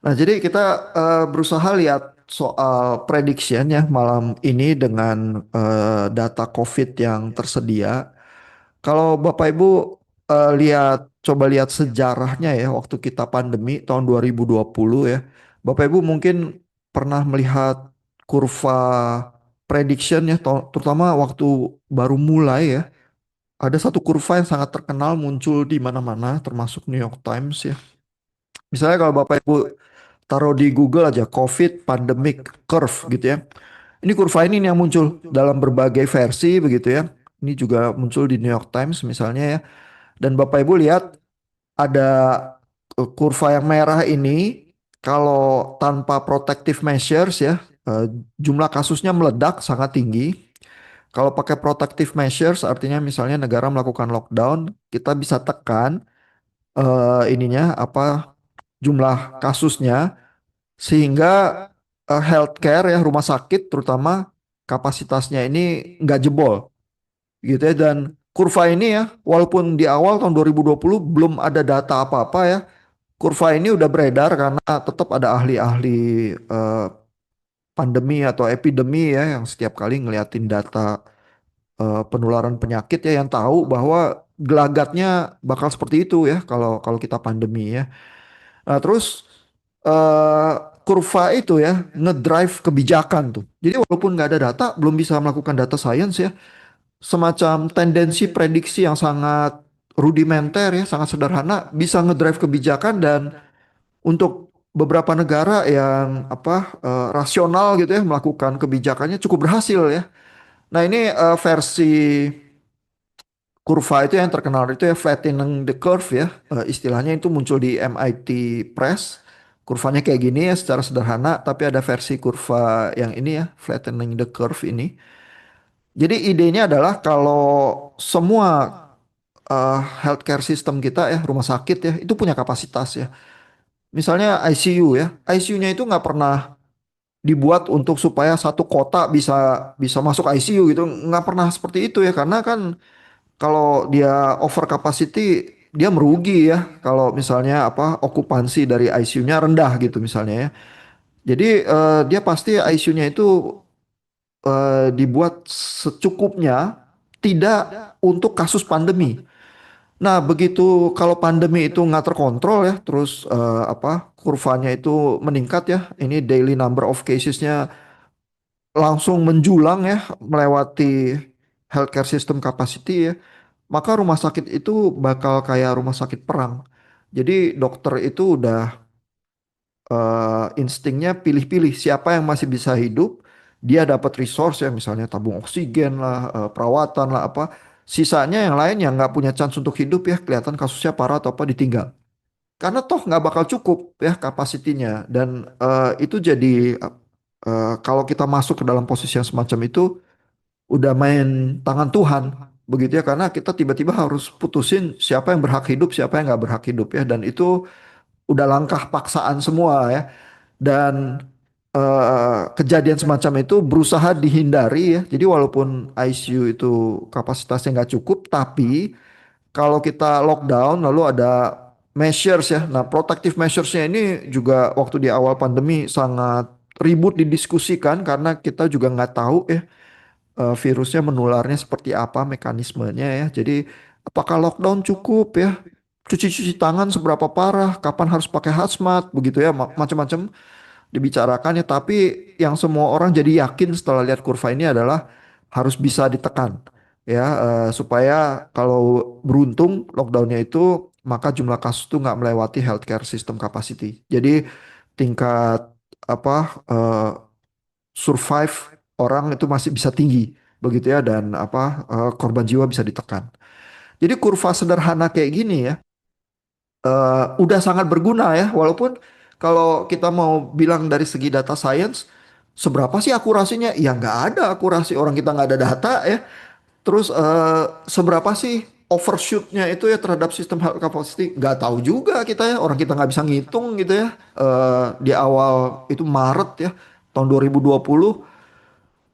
Nah, jadi kita berusaha lihat soal prediction ya malam ini dengan data COVID yang tersedia. Kalau Bapak Ibu coba lihat sejarahnya ya waktu kita pandemi tahun 2020 ya. Bapak Ibu mungkin pernah melihat kurva prediction ya, terutama waktu baru mulai ya. Ada satu kurva yang sangat terkenal muncul di mana-mana, termasuk New York Times ya. Misalnya kalau Bapak Ibu taruh di Google aja COVID pandemic curve gitu ya. Ini kurva ini nih yang muncul dalam berbagai versi begitu ya. Ini juga muncul di New York Times misalnya ya. Dan Bapak Ibu lihat ada kurva yang merah ini kalau tanpa protective measures ya, jumlah kasusnya meledak sangat tinggi. Kalau pakai protective measures artinya misalnya negara melakukan lockdown, kita bisa tekan ininya apa jumlah kasusnya sehingga healthcare ya rumah sakit terutama kapasitasnya ini nggak jebol gitu ya. Dan kurva ini ya walaupun di awal tahun 2020 belum ada data apa-apa ya, kurva ini udah beredar karena tetap ada ahli-ahli eh, pandemi atau epidemi ya yang setiap kali ngeliatin data penularan penyakit ya yang tahu bahwa gelagatnya bakal seperti itu ya kalau kalau kita pandemi ya. Nah, terus eh kurva itu ya ngedrive kebijakan tuh. Jadi walaupun nggak ada data, belum bisa melakukan data science ya, semacam tendensi prediksi yang sangat rudimenter ya, sangat sederhana bisa ngedrive kebijakan. Dan untuk beberapa negara yang rasional gitu ya melakukan kebijakannya cukup berhasil ya. Nah, ini versi kurva itu yang terkenal itu ya flattening the curve ya. Istilahnya itu muncul di MIT Press. Kurvanya kayak gini ya secara sederhana, tapi ada versi kurva yang ini ya, flattening the curve ini. Jadi idenya adalah kalau semua healthcare system kita ya, rumah sakit ya, itu punya kapasitas ya. Misalnya ICU ya, ICU-nya itu nggak pernah dibuat untuk supaya satu kota bisa bisa masuk ICU gitu, nggak pernah seperti itu ya, karena kan kalau dia over capacity dia merugi ya kalau misalnya okupansi dari ICU-nya rendah gitu misalnya ya. Jadi dia pasti ICU-nya itu dibuat secukupnya, tidak untuk kasus pandemi. Nah, begitu kalau pandemi itu nggak terkontrol ya, terus kurvanya itu meningkat ya, ini daily number of casesnya langsung menjulang ya, melewati healthcare system capacity ya, maka rumah sakit itu bakal kayak rumah sakit perang. Jadi dokter itu udah instingnya pilih-pilih siapa yang masih bisa hidup, dia dapat resource ya, misalnya tabung oksigen lah, perawatan lah apa. Sisanya yang lain yang nggak punya chance untuk hidup ya, kelihatan kasusnya parah atau apa ditinggal. Karena toh nggak bakal cukup ya kapasitinya. Dan itu jadi kalau kita masuk ke dalam posisi yang semacam itu udah main tangan Tuhan begitu ya, karena kita tiba-tiba harus putusin siapa yang berhak hidup siapa yang nggak berhak hidup ya, dan itu udah langkah paksaan semua ya. Dan kejadian semacam itu berusaha dihindari ya, jadi walaupun ICU itu kapasitasnya nggak cukup, tapi kalau kita lockdown lalu ada measures ya. Nah, protective measuresnya ini juga waktu di awal pandemi sangat ribut didiskusikan karena kita juga nggak tahu ya virusnya menularnya seperti apa mekanismenya ya. Jadi apakah lockdown cukup ya? Cuci-cuci tangan seberapa parah? Kapan harus pakai hazmat? Begitu ya, macam-macam dibicarakan ya. Tapi yang semua orang jadi yakin setelah lihat kurva ini adalah harus bisa ditekan ya, supaya kalau beruntung lockdownnya itu maka jumlah kasus itu nggak melewati healthcare system capacity. Jadi tingkat eh, survive orang itu masih bisa tinggi begitu ya, dan korban jiwa bisa ditekan. Jadi kurva sederhana kayak gini ya udah sangat berguna ya, walaupun kalau kita mau bilang dari segi data science seberapa sih akurasinya, ya nggak ada akurasi, orang kita nggak ada data ya. Terus seberapa sih overshootnya itu ya terhadap sistem health capacity, nggak tahu juga kita ya, orang kita nggak bisa ngitung gitu ya. Di awal itu Maret ya tahun 2020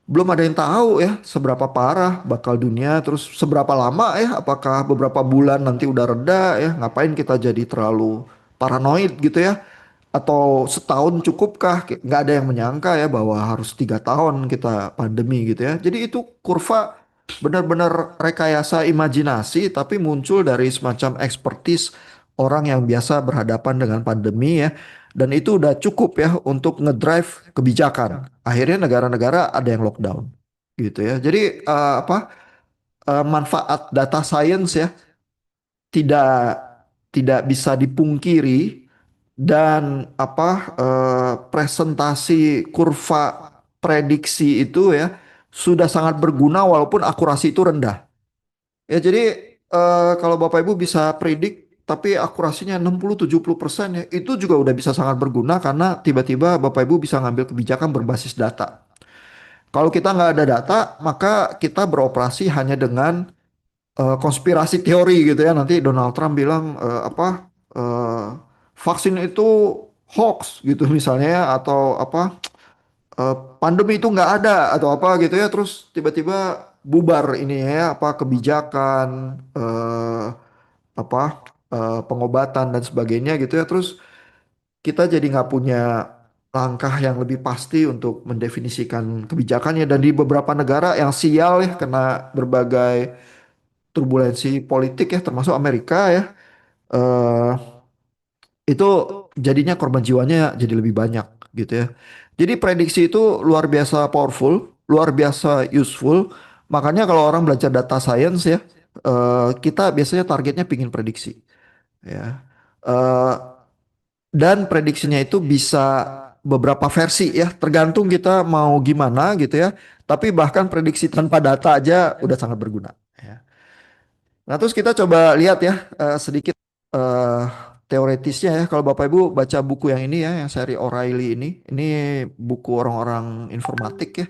belum ada yang tahu ya seberapa parah bakal dunia, terus seberapa lama ya, apakah beberapa bulan nanti udah reda ya, ngapain kita jadi terlalu paranoid gitu ya. Atau setahun cukupkah? Nggak ada yang menyangka ya bahwa harus 3 tahun kita pandemi gitu ya. Jadi itu kurva benar-benar rekayasa imajinasi, tapi muncul dari semacam ekspertis orang yang biasa berhadapan dengan pandemi ya. Dan itu udah cukup ya untuk ngedrive kebijakan. Akhirnya negara-negara ada yang lockdown gitu ya. Jadi manfaat data science ya tidak tidak bisa dipungkiri dan presentasi kurva prediksi itu ya sudah sangat berguna walaupun akurasi itu rendah. Ya jadi kalau Bapak Ibu bisa predik tapi akurasinya 60-70% ya itu juga udah bisa sangat berguna karena tiba-tiba Bapak Ibu bisa ngambil kebijakan berbasis data. Kalau kita nggak ada data, maka kita beroperasi hanya dengan konspirasi teori gitu ya. Nanti Donald Trump bilang vaksin itu hoax gitu misalnya ya, atau pandemi itu nggak ada atau apa gitu ya. Terus tiba-tiba bubar ini ya apa kebijakan apa pengobatan dan sebagainya gitu ya. Terus kita jadi nggak punya langkah yang lebih pasti untuk mendefinisikan kebijakannya dan di beberapa negara yang sial ya kena berbagai turbulensi politik ya termasuk Amerika ya eh itu jadinya korban jiwanya jadi lebih banyak gitu ya. Jadi prediksi itu luar biasa powerful, luar biasa useful. Makanya kalau orang belajar data science ya, kita biasanya targetnya pingin prediksi ya. Eh, dan prediksinya itu bisa beberapa versi ya, tergantung kita mau gimana gitu ya. Tapi bahkan prediksi tanpa data aja udah sangat berguna. Ya. Nah, terus kita coba lihat ya sedikit eh, teoretisnya ya. Kalau Bapak Ibu baca buku yang ini ya, yang seri O'Reilly ini buku orang-orang informatik ya.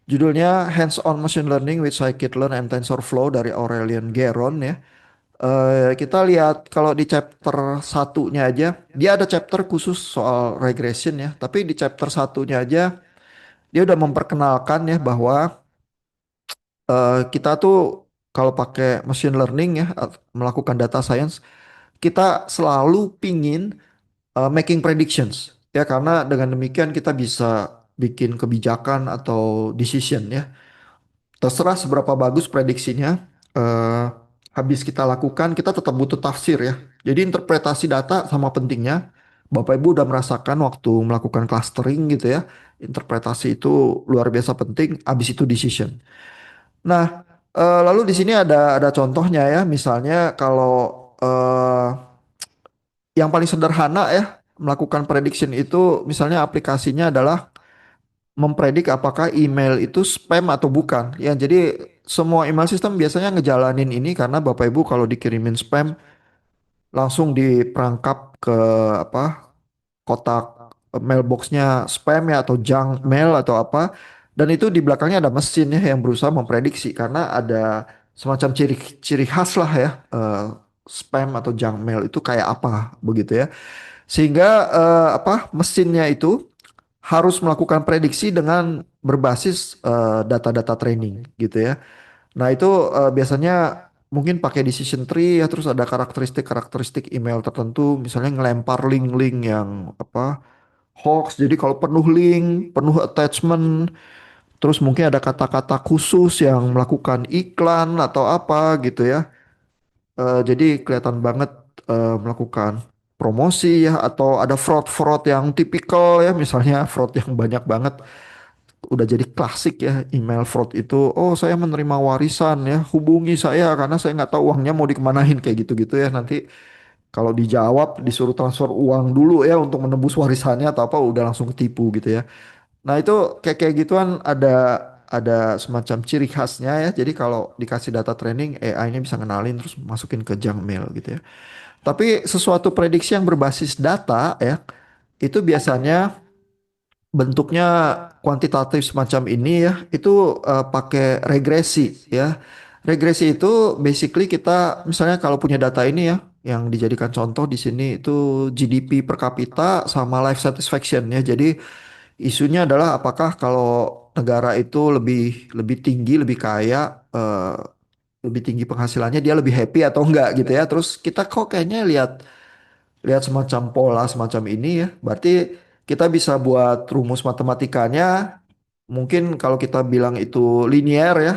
Judulnya Hands-on Machine Learning with Scikit-learn and TensorFlow dari Aurelian Geron ya. Kita lihat kalau di chapter satunya aja, dia ada chapter khusus soal regression ya. Tapi di chapter satunya aja, dia udah memperkenalkan ya bahwa kita tuh kalau pakai machine learning ya, melakukan data science, kita selalu pingin making predictions ya karena dengan demikian kita bisa bikin kebijakan atau decision ya. Terserah seberapa bagus prediksinya, eh, habis kita lakukan kita tetap butuh tafsir ya. Jadi interpretasi data sama pentingnya. Bapak Ibu udah merasakan waktu melakukan clustering gitu ya. Interpretasi itu luar biasa penting. Habis itu decision. Nah, lalu di sini ada contohnya ya. Misalnya kalau yang paling sederhana ya melakukan prediction itu misalnya aplikasinya adalah mempredik apakah email itu spam atau bukan. Ya, jadi semua email system biasanya ngejalanin ini karena Bapak Ibu kalau dikirimin spam langsung diperangkap ke apa kotak mailboxnya spam ya atau junk mail atau apa. Dan itu di belakangnya ada mesin ya yang berusaha memprediksi karena ada semacam ciri khas lah ya spam atau junk mail itu kayak apa begitu ya. Sehingga mesinnya itu harus melakukan prediksi dengan berbasis data-data training gitu ya. Nah itu biasanya mungkin pakai decision tree ya terus ada karakteristik-karakteristik email tertentu misalnya ngelempar link-link yang hoax jadi kalau penuh link, penuh attachment terus mungkin ada kata-kata khusus yang melakukan iklan atau apa gitu ya. Jadi kelihatan banget melakukan promosi ya atau ada fraud-fraud yang tipikal ya misalnya fraud yang banyak banget udah jadi klasik ya email fraud itu oh saya menerima warisan ya hubungi saya karena saya nggak tahu uangnya mau dikemanain kayak gitu-gitu ya nanti kalau dijawab disuruh transfer uang dulu ya untuk menembus warisannya atau apa udah langsung ketipu gitu ya. Nah itu kayak kayak gituan ada semacam ciri khasnya ya. Jadi kalau dikasih data training AI-nya bisa ngenalin terus masukin ke junk mail gitu ya. Tapi sesuatu prediksi yang berbasis data ya itu biasanya bentuknya kuantitatif semacam ini ya itu pakai regresi ya. Regresi itu basically kita misalnya kalau punya data ini ya yang dijadikan contoh di sini itu GDP per kapita sama life satisfaction ya. Jadi isunya adalah apakah kalau negara itu lebih lebih tinggi, lebih kaya, lebih tinggi penghasilannya dia lebih happy atau enggak gitu ya. Terus kita kok kayaknya lihat lihat semacam pola semacam ini ya, berarti kita bisa buat rumus matematikanya. Mungkin kalau kita bilang itu linear ya,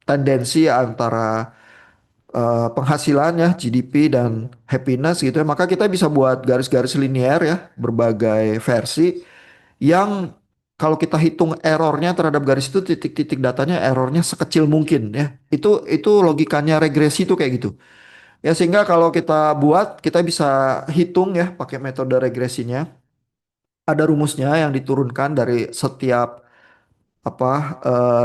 tendensi antara penghasilannya, GDP dan happiness gitu ya, maka kita bisa buat garis-garis linear ya, berbagai versi yang kalau kita hitung errornya terhadap garis itu titik-titik datanya errornya sekecil mungkin ya. Itu logikanya regresi itu kayak gitu. Ya sehingga kalau kita buat kita bisa hitung ya pakai metode regresinya. Ada rumusnya yang diturunkan dari setiap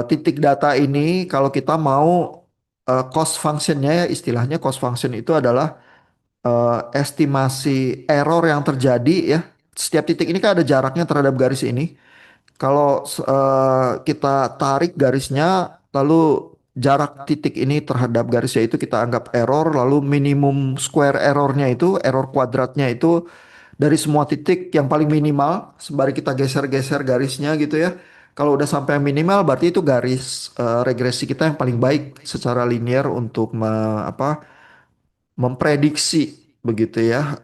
titik data ini kalau kita mau cost functionnya ya istilahnya cost function itu adalah estimasi error yang terjadi ya. Setiap titik ini kan ada jaraknya terhadap garis ini. Kalau kita tarik garisnya, lalu jarak titik ini terhadap garisnya itu kita anggap error, lalu minimum square errornya itu, error kuadratnya itu dari semua titik yang paling minimal, sembari kita geser-geser garisnya gitu ya. Kalau udah sampai yang minimal, berarti itu garis regresi kita yang paling baik secara linear untuk memprediksi begitu ya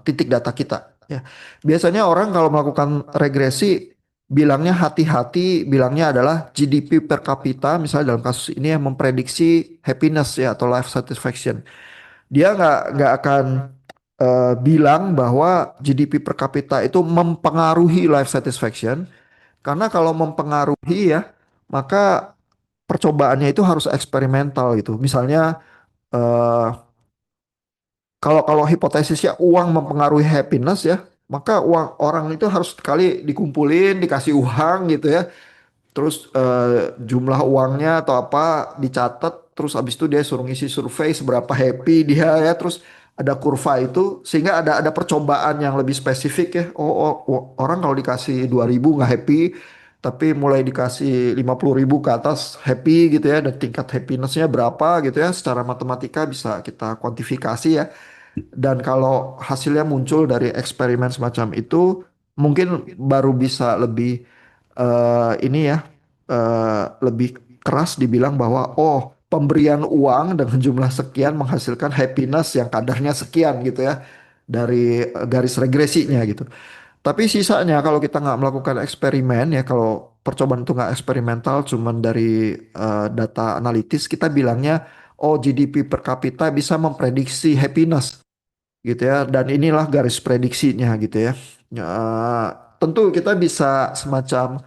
titik data kita ya. Biasanya orang kalau melakukan regresi bilangnya hati-hati bilangnya adalah GDP per kapita misalnya dalam kasus ini yang memprediksi happiness ya atau life satisfaction. Dia nggak akan bilang bahwa GDP per kapita itu mempengaruhi life satisfaction karena kalau mempengaruhi ya maka percobaannya itu harus eksperimental gitu. Misalnya eh, kalau hipotesisnya uang mempengaruhi happiness ya, maka uang orang itu harus sekali dikumpulin, dikasih uang gitu ya. Terus jumlah uangnya atau apa dicatat, terus abis itu dia suruh ngisi survei seberapa happy dia ya, terus ada kurva itu sehingga ada percobaan yang lebih spesifik ya. Oh, orang kalau dikasih 2.000 nggak happy, tapi mulai dikasih 50.000 ke atas happy gitu ya, dan tingkat happinessnya berapa gitu ya. Secara matematika bisa kita kuantifikasi ya. Dan kalau hasilnya muncul dari eksperimen semacam itu, mungkin baru bisa lebih ini ya, lebih keras dibilang bahwa oh pemberian uang dengan jumlah sekian menghasilkan happiness yang kadarnya sekian gitu ya dari garis regresinya gitu. Tapi sisanya kalau kita nggak melakukan eksperimen ya, kalau percobaan itu nggak eksperimental, cuman dari data analitis, kita bilangnya oh GDP per kapita bisa memprediksi happiness gitu ya, dan inilah garis prediksinya gitu ya. Ya, tentu kita bisa semacam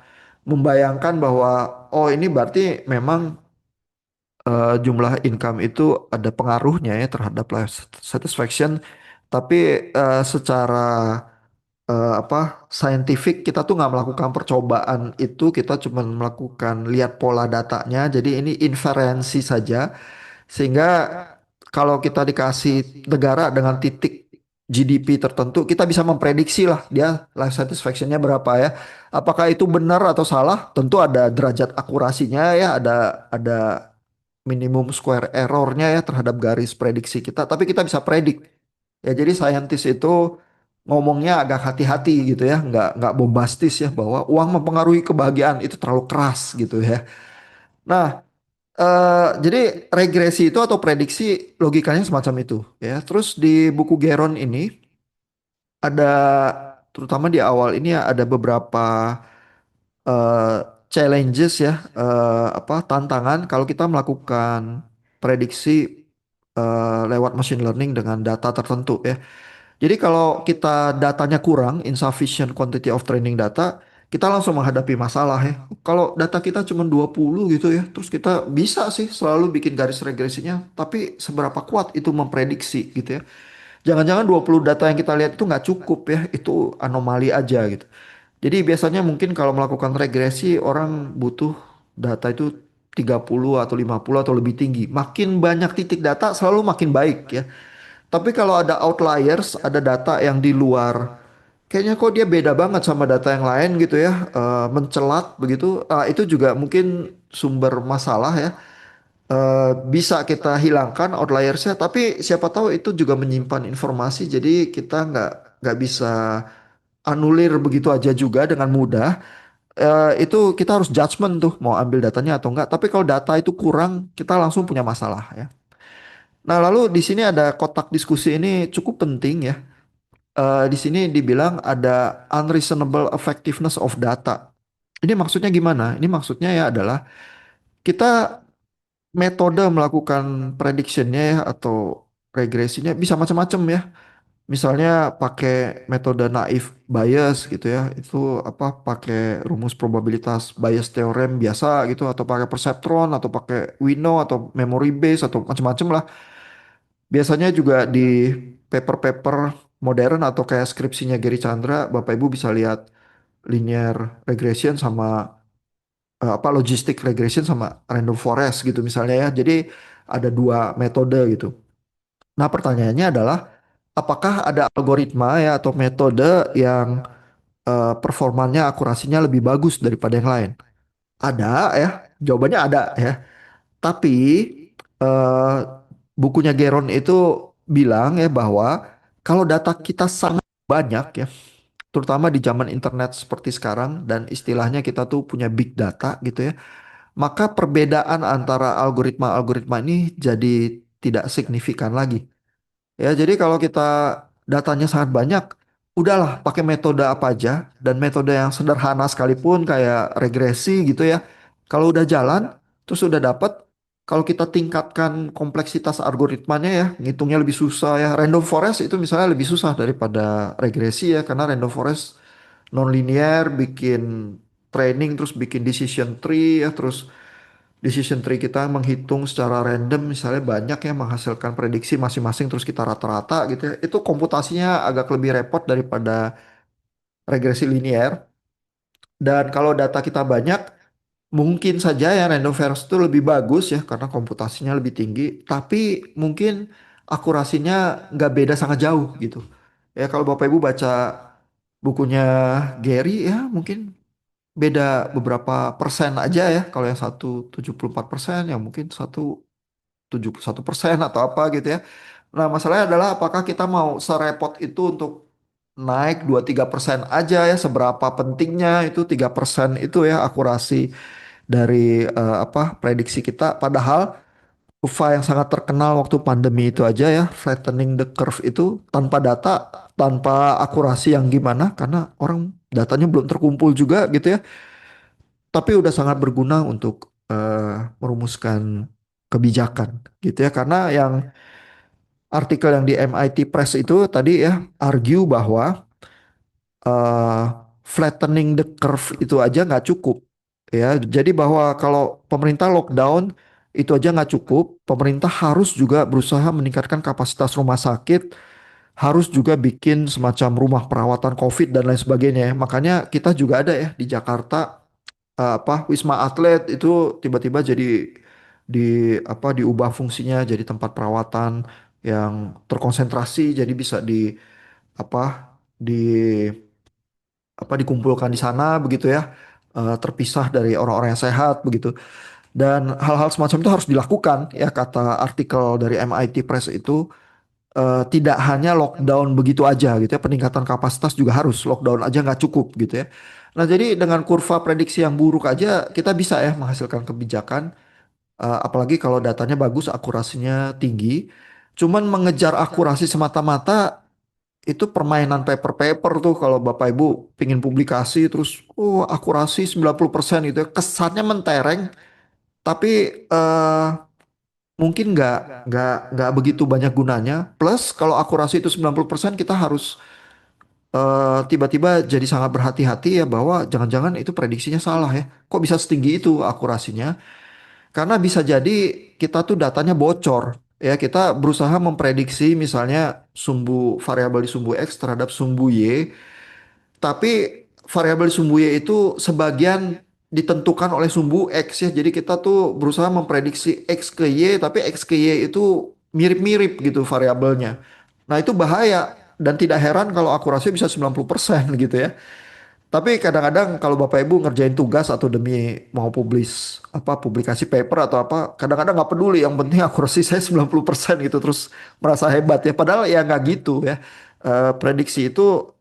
membayangkan bahwa oh ini berarti memang jumlah income itu ada pengaruhnya ya terhadap life satisfaction, tapi secara scientific kita tuh nggak melakukan percobaan itu, kita cuma melakukan lihat pola datanya, jadi ini inferensi saja. Sehingga kalau kita dikasih negara dengan titik GDP tertentu, kita bisa memprediksi lah dia life satisfaction-nya berapa ya. Apakah itu benar atau salah? Tentu ada derajat akurasinya ya, ada minimum square error-nya ya terhadap garis prediksi kita, tapi kita bisa predik. Ya jadi saintis itu ngomongnya agak hati-hati gitu ya, nggak bombastis ya bahwa uang mempengaruhi kebahagiaan itu terlalu keras gitu ya. Nah, jadi regresi itu atau prediksi logikanya semacam itu ya. Terus di buku Geron ini ada terutama di awal ini ya ada beberapa eh, challenges ya, tantangan kalau kita melakukan prediksi lewat machine learning dengan data tertentu ya. Jadi kalau kita datanya kurang, insufficient quantity of training data, kita langsung menghadapi masalah ya. Kalau data kita cuma 20 gitu ya, terus kita bisa sih selalu bikin garis regresinya, tapi seberapa kuat itu memprediksi gitu ya. Jangan-jangan 20 data yang kita lihat itu nggak cukup ya, itu anomali aja gitu. Jadi biasanya mungkin kalau melakukan regresi orang butuh data itu 30 atau 50 atau lebih tinggi. Makin banyak titik data selalu makin baik ya. Tapi kalau ada outliers, ada data yang di luar, kayaknya kok dia beda banget sama data yang lain gitu ya, mencelat begitu, itu juga mungkin sumber masalah ya. Bisa kita hilangkan outliersnya, tapi siapa tahu itu juga menyimpan informasi, jadi kita nggak bisa anulir begitu aja juga dengan mudah. Itu kita harus judgement tuh mau ambil datanya atau enggak. Tapi kalau data itu kurang, kita langsung punya masalah ya. Nah, lalu di sini ada kotak diskusi ini cukup penting ya. Di sini dibilang ada unreasonable effectiveness of data. Ini maksudnya gimana? Ini maksudnya ya adalah kita metode melakukan predictionnya ya atau regresinya bisa macam-macam ya. Misalnya pakai metode naive Bayes gitu ya, itu apa pakai rumus probabilitas Bayes theorem biasa gitu, atau pakai perceptron, atau pakai Wino, atau memory base, atau macam-macam lah. Biasanya juga di paper-paper modern atau kayak skripsinya Gary Chandra, Bapak Ibu bisa lihat linear regression sama apa logistic regression sama random forest gitu misalnya ya. Jadi ada dua metode gitu. Nah, pertanyaannya adalah apakah ada algoritma ya atau metode yang performanya akurasinya lebih bagus daripada yang lain? Ada ya, jawabannya ada ya. Tapi eh, bukunya Geron itu bilang ya bahwa kalau data kita sangat banyak ya, terutama di zaman internet seperti sekarang dan istilahnya kita tuh punya big data gitu ya, maka perbedaan antara algoritma-algoritma ini jadi tidak signifikan lagi. Ya, jadi kalau kita datanya sangat banyak, udahlah pakai metode apa aja dan metode yang sederhana sekalipun kayak regresi gitu ya. Kalau udah jalan, terus udah dapat, kalau kita tingkatkan kompleksitas algoritmanya ya, ngitungnya lebih susah ya. Random forest itu misalnya lebih susah daripada regresi ya, karena random forest non-linear, bikin training, terus bikin decision tree ya, terus decision tree kita menghitung secara random misalnya banyak yang menghasilkan prediksi masing-masing terus kita rata-rata gitu ya. Itu komputasinya agak lebih repot daripada regresi linear. Dan kalau data kita banyak, mungkin saja ya random forest itu lebih bagus ya karena komputasinya lebih tinggi, tapi mungkin akurasinya nggak beda sangat jauh gitu. Ya kalau Bapak Ibu baca bukunya Gary ya mungkin beda beberapa persen aja ya. Kalau yang satu 74%, yang mungkin satu 71% atau apa gitu ya. Nah, masalahnya adalah apakah kita mau serepot itu untuk naik 2-3% aja ya, seberapa pentingnya itu 3% itu ya akurasi dari apa prediksi kita. Padahal kurva yang sangat terkenal waktu pandemi itu aja ya, flattening the curve itu tanpa data, tanpa akurasi yang gimana, karena orang datanya belum terkumpul juga gitu ya. Tapi udah sangat berguna untuk merumuskan kebijakan gitu ya, karena yang artikel yang di MIT Press itu tadi ya argue bahwa eh, flattening the curve itu aja nggak cukup ya. Jadi bahwa kalau pemerintah lockdown itu aja nggak cukup, pemerintah harus juga berusaha meningkatkan kapasitas rumah sakit, harus juga bikin semacam rumah perawatan COVID dan lain sebagainya ya. Makanya kita juga ada ya di Jakarta apa Wisma Atlet itu tiba-tiba jadi diubah fungsinya jadi tempat perawatan yang terkonsentrasi jadi bisa apa di dikumpulkan di sana begitu ya, terpisah dari orang-orang yang sehat begitu dan hal-hal semacam itu harus dilakukan ya kata artikel dari MIT Press itu. Tidak hanya lockdown begitu aja gitu ya, peningkatan kapasitas juga harus, lockdown aja nggak cukup gitu ya. Nah, jadi dengan kurva prediksi yang buruk aja kita bisa ya menghasilkan kebijakan, apalagi kalau datanya bagus, akurasinya tinggi. Cuman mengejar akurasi semata-mata itu permainan paper-paper tuh kalau Bapak Ibu pingin publikasi terus akurasi 90% gitu ya. Kesannya mentereng, tapi eh, mungkin nggak begitu banyak gunanya. Plus kalau akurasi itu 90% kita harus tiba-tiba jadi sangat berhati-hati ya bahwa jangan-jangan itu prediksinya salah ya. Kok bisa setinggi itu akurasinya? Karena bisa jadi kita tuh datanya bocor. Ya, kita berusaha memprediksi misalnya variabel di sumbu X terhadap sumbu Y, tapi variabel sumbu Y itu sebagian ditentukan oleh sumbu X ya. Jadi kita tuh berusaha memprediksi X ke Y, tapi X ke Y itu mirip-mirip gitu variabelnya. Nah, itu bahaya dan tidak heran kalau akurasinya bisa 90% gitu ya. Tapi kadang-kadang kalau Bapak Ibu ngerjain tugas atau demi mau publikasi paper atau apa, kadang-kadang nggak peduli, yang penting akurasi saya 90% gitu terus merasa hebat ya. Padahal ya nggak gitu ya. Prediksi itu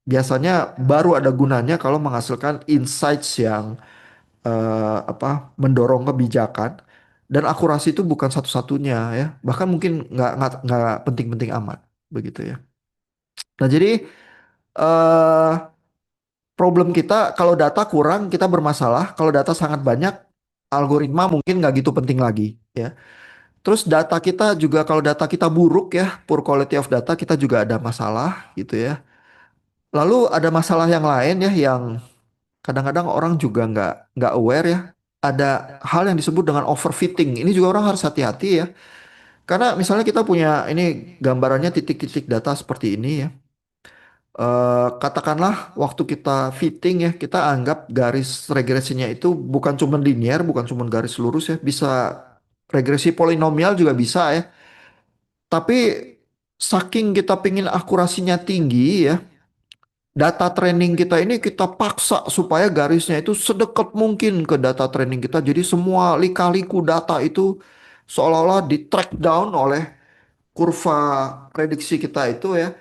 biasanya baru ada gunanya kalau menghasilkan insights yang mendorong kebijakan Dan akurasi itu bukan satu-satunya ya. Bahkan mungkin nggak penting-penting amat begitu ya. Nah jadi eh problem kita kalau data kurang kita bermasalah. Kalau data sangat banyak algoritma mungkin nggak gitu penting lagi ya. Terus data kita juga kalau data kita buruk ya, poor quality of data kita juga ada masalah gitu ya. Lalu ada masalah yang lain ya yang kadang-kadang orang juga nggak aware ya. Ada hal yang disebut dengan overfitting. Ini juga orang harus hati-hati ya. Karena misalnya kita punya ini gambarannya titik-titik data seperti ini ya. Katakanlah waktu kita fitting ya, kita anggap garis regresinya itu bukan cuma linear, bukan cuma garis lurus ya, bisa regresi polinomial juga bisa ya. Tapi saking kita pingin akurasinya tinggi ya, data training kita ini kita paksa supaya garisnya itu sedekat mungkin ke data training kita. Jadi semua lika-liku data itu seolah-olah di track down oleh kurva prediksi kita itu ya.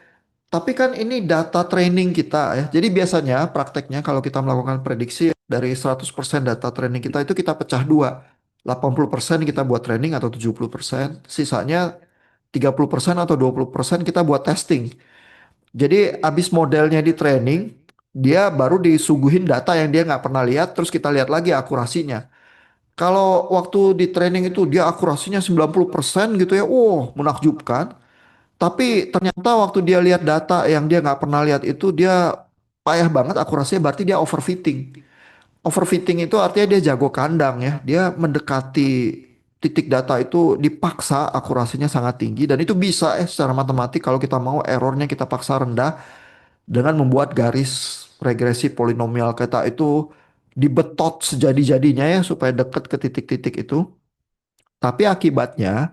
Tapi kan ini data training kita ya. Jadi biasanya prakteknya kalau kita melakukan prediksi dari 100% data training kita itu kita pecah dua. 80% kita buat training atau 70%. Sisanya 30% atau 20% kita buat testing. Jadi abis modelnya di training, dia baru disuguhin data yang dia nggak pernah lihat, terus kita lihat lagi akurasinya. Kalau waktu di training itu dia akurasinya 90% gitu ya, wow menakjubkan. Tapi ternyata waktu dia lihat data yang dia nggak pernah lihat itu dia payah banget akurasinya, berarti dia overfitting. Overfitting itu artinya dia jago kandang ya, dia mendekati titik data itu dipaksa akurasinya sangat tinggi dan itu bisa secara matematik kalau kita mau errornya kita paksa rendah dengan membuat garis regresi polinomial kita itu dibetot sejadi-jadinya ya supaya dekat ke titik-titik itu. Tapi akibatnya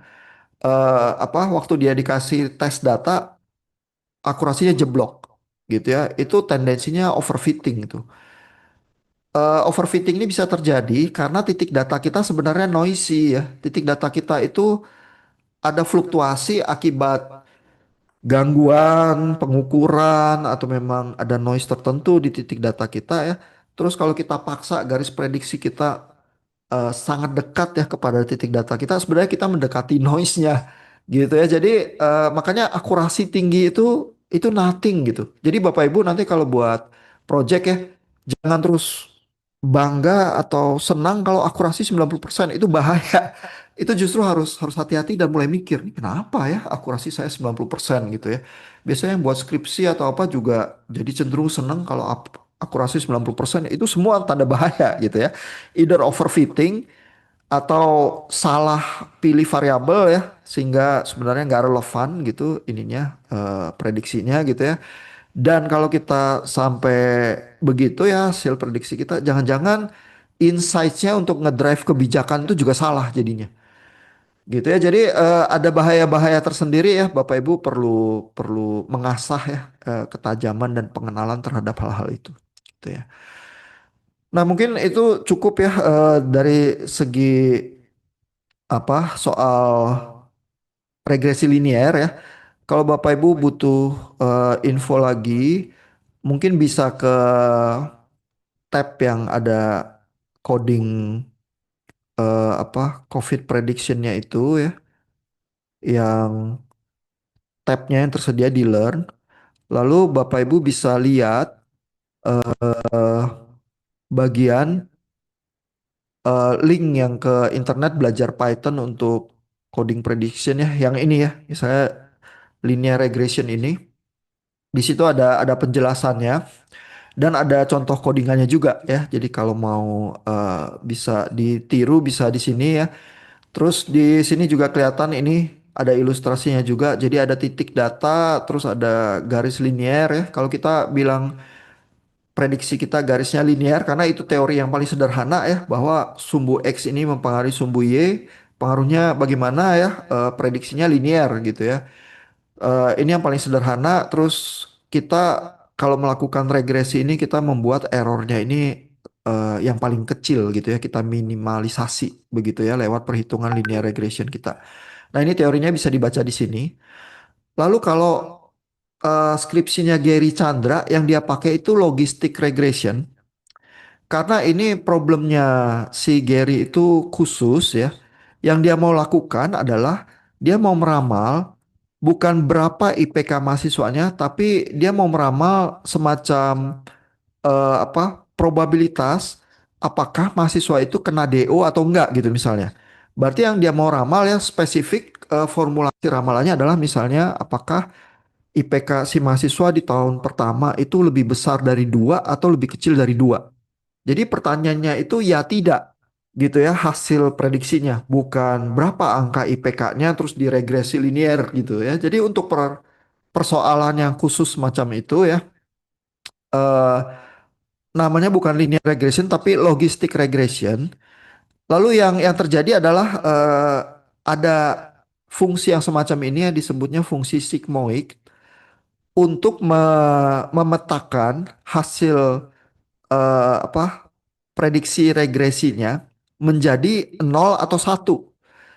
apa waktu dia dikasih tes data akurasinya jeblok gitu ya. Itu tendensinya overfitting itu. Overfitting ini bisa terjadi karena titik data kita sebenarnya noisy ya. Titik data kita itu ada fluktuasi akibat gangguan pengukuran atau memang ada noise tertentu di titik data kita ya. Terus kalau kita paksa garis prediksi kita sangat dekat ya kepada titik data kita, sebenarnya kita mendekati noise-nya gitu ya. Jadi makanya akurasi tinggi itu nothing gitu. Jadi Bapak Ibu nanti kalau buat project ya jangan terus bangga atau senang kalau akurasi 90% itu bahaya. Itu justru harus harus hati-hati dan mulai mikir, nih kenapa ya akurasi saya 90% gitu ya. Biasanya yang buat skripsi atau apa juga jadi cenderung senang kalau akurasi 90% itu semua tanda bahaya gitu ya. Either overfitting atau salah pilih variabel ya sehingga sebenarnya nggak relevan gitu ininya prediksinya gitu ya. Dan kalau kita sampai begitu ya hasil prediksi kita, jangan-jangan insights-nya untuk ngedrive kebijakan itu juga salah jadinya. Gitu ya. Jadi ada bahaya-bahaya tersendiri ya. Bapak Ibu perlu perlu mengasah ya ketajaman dan pengenalan terhadap hal-hal itu. Gitu ya. Nah, mungkin itu cukup ya dari segi apa soal regresi linear ya. Kalau Bapak Ibu butuh info lagi, mungkin bisa ke tab yang ada coding apa COVID predictionnya itu ya, yang tabnya yang tersedia di Learn. Lalu Bapak Ibu bisa lihat eh, bagian link yang ke internet belajar Python untuk coding prediction ya, yang ini ya, misalnya linear regression ini. Di situ ada penjelasannya dan ada contoh codingannya juga ya. Jadi kalau mau bisa ditiru bisa di sini ya. Terus di sini juga kelihatan ini ada ilustrasinya juga. Jadi ada titik data, terus ada garis linear ya. Kalau kita bilang prediksi kita garisnya linear karena itu teori yang paling sederhana ya bahwa sumbu X ini mempengaruhi sumbu Y. Pengaruhnya bagaimana ya? Prediksinya linear gitu ya. Ini yang paling sederhana. Terus kita kalau melakukan regresi ini kita membuat errornya ini yang paling kecil gitu ya. Kita minimalisasi begitu ya lewat perhitungan linear regression kita. Nah ini teorinya bisa dibaca di sini. Lalu kalau skripsinya Gary Chandra yang dia pakai itu logistic regression. Karena ini problemnya si Gary itu khusus ya. Yang dia mau lakukan adalah dia mau meramal bukan berapa IPK mahasiswanya, tapi dia mau meramal semacam probabilitas apakah mahasiswa itu kena DO atau enggak gitu misalnya. Berarti yang dia mau ramal ya spesifik, formulasi ramalannya adalah misalnya apakah IPK si mahasiswa di tahun pertama itu lebih besar dari dua atau lebih kecil dari dua. Jadi pertanyaannya itu ya tidak gitu ya, hasil prediksinya bukan berapa angka IPK-nya terus diregresi linier gitu ya. Jadi untuk persoalan yang khusus macam itu ya, eh, namanya bukan linear regression tapi logistic regression. Lalu yang terjadi adalah ada fungsi yang semacam ini yang disebutnya fungsi sigmoid untuk memetakan hasil prediksi regresinya menjadi nol atau satu.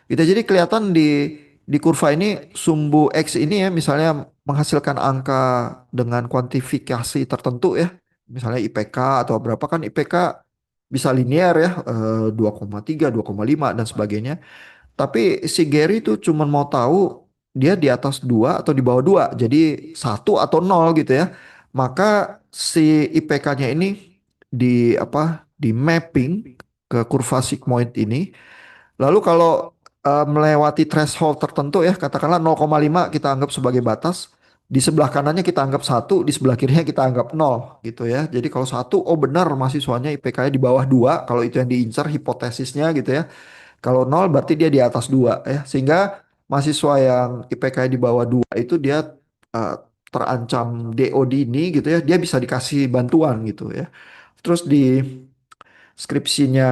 Gitu. Jadi kelihatan di kurva ini sumbu X ini ya misalnya menghasilkan angka dengan kuantifikasi tertentu ya. Misalnya IPK atau berapa kan IPK bisa linear ya, 2,3, 2,5 dan sebagainya. Tapi si Gary tuh cuman mau tahu dia di atas dua atau di bawah dua. Jadi satu atau nol gitu ya. Maka si IPK-nya ini di mapping ke kurva sigmoid ini. Lalu kalau melewati threshold tertentu ya, katakanlah 0,5 kita anggap sebagai batas. Di sebelah kanannya kita anggap satu, di sebelah kirinya kita anggap nol gitu ya. Jadi kalau satu, oh benar mahasiswanya IPK-nya di bawah dua. Kalau itu yang diincar hipotesisnya gitu ya. Kalau nol berarti dia di atas dua ya. Sehingga mahasiswa yang IPK di bawah dua itu dia eh, terancam DO dini gitu ya. Dia bisa dikasih bantuan gitu ya. Terus di skripsinya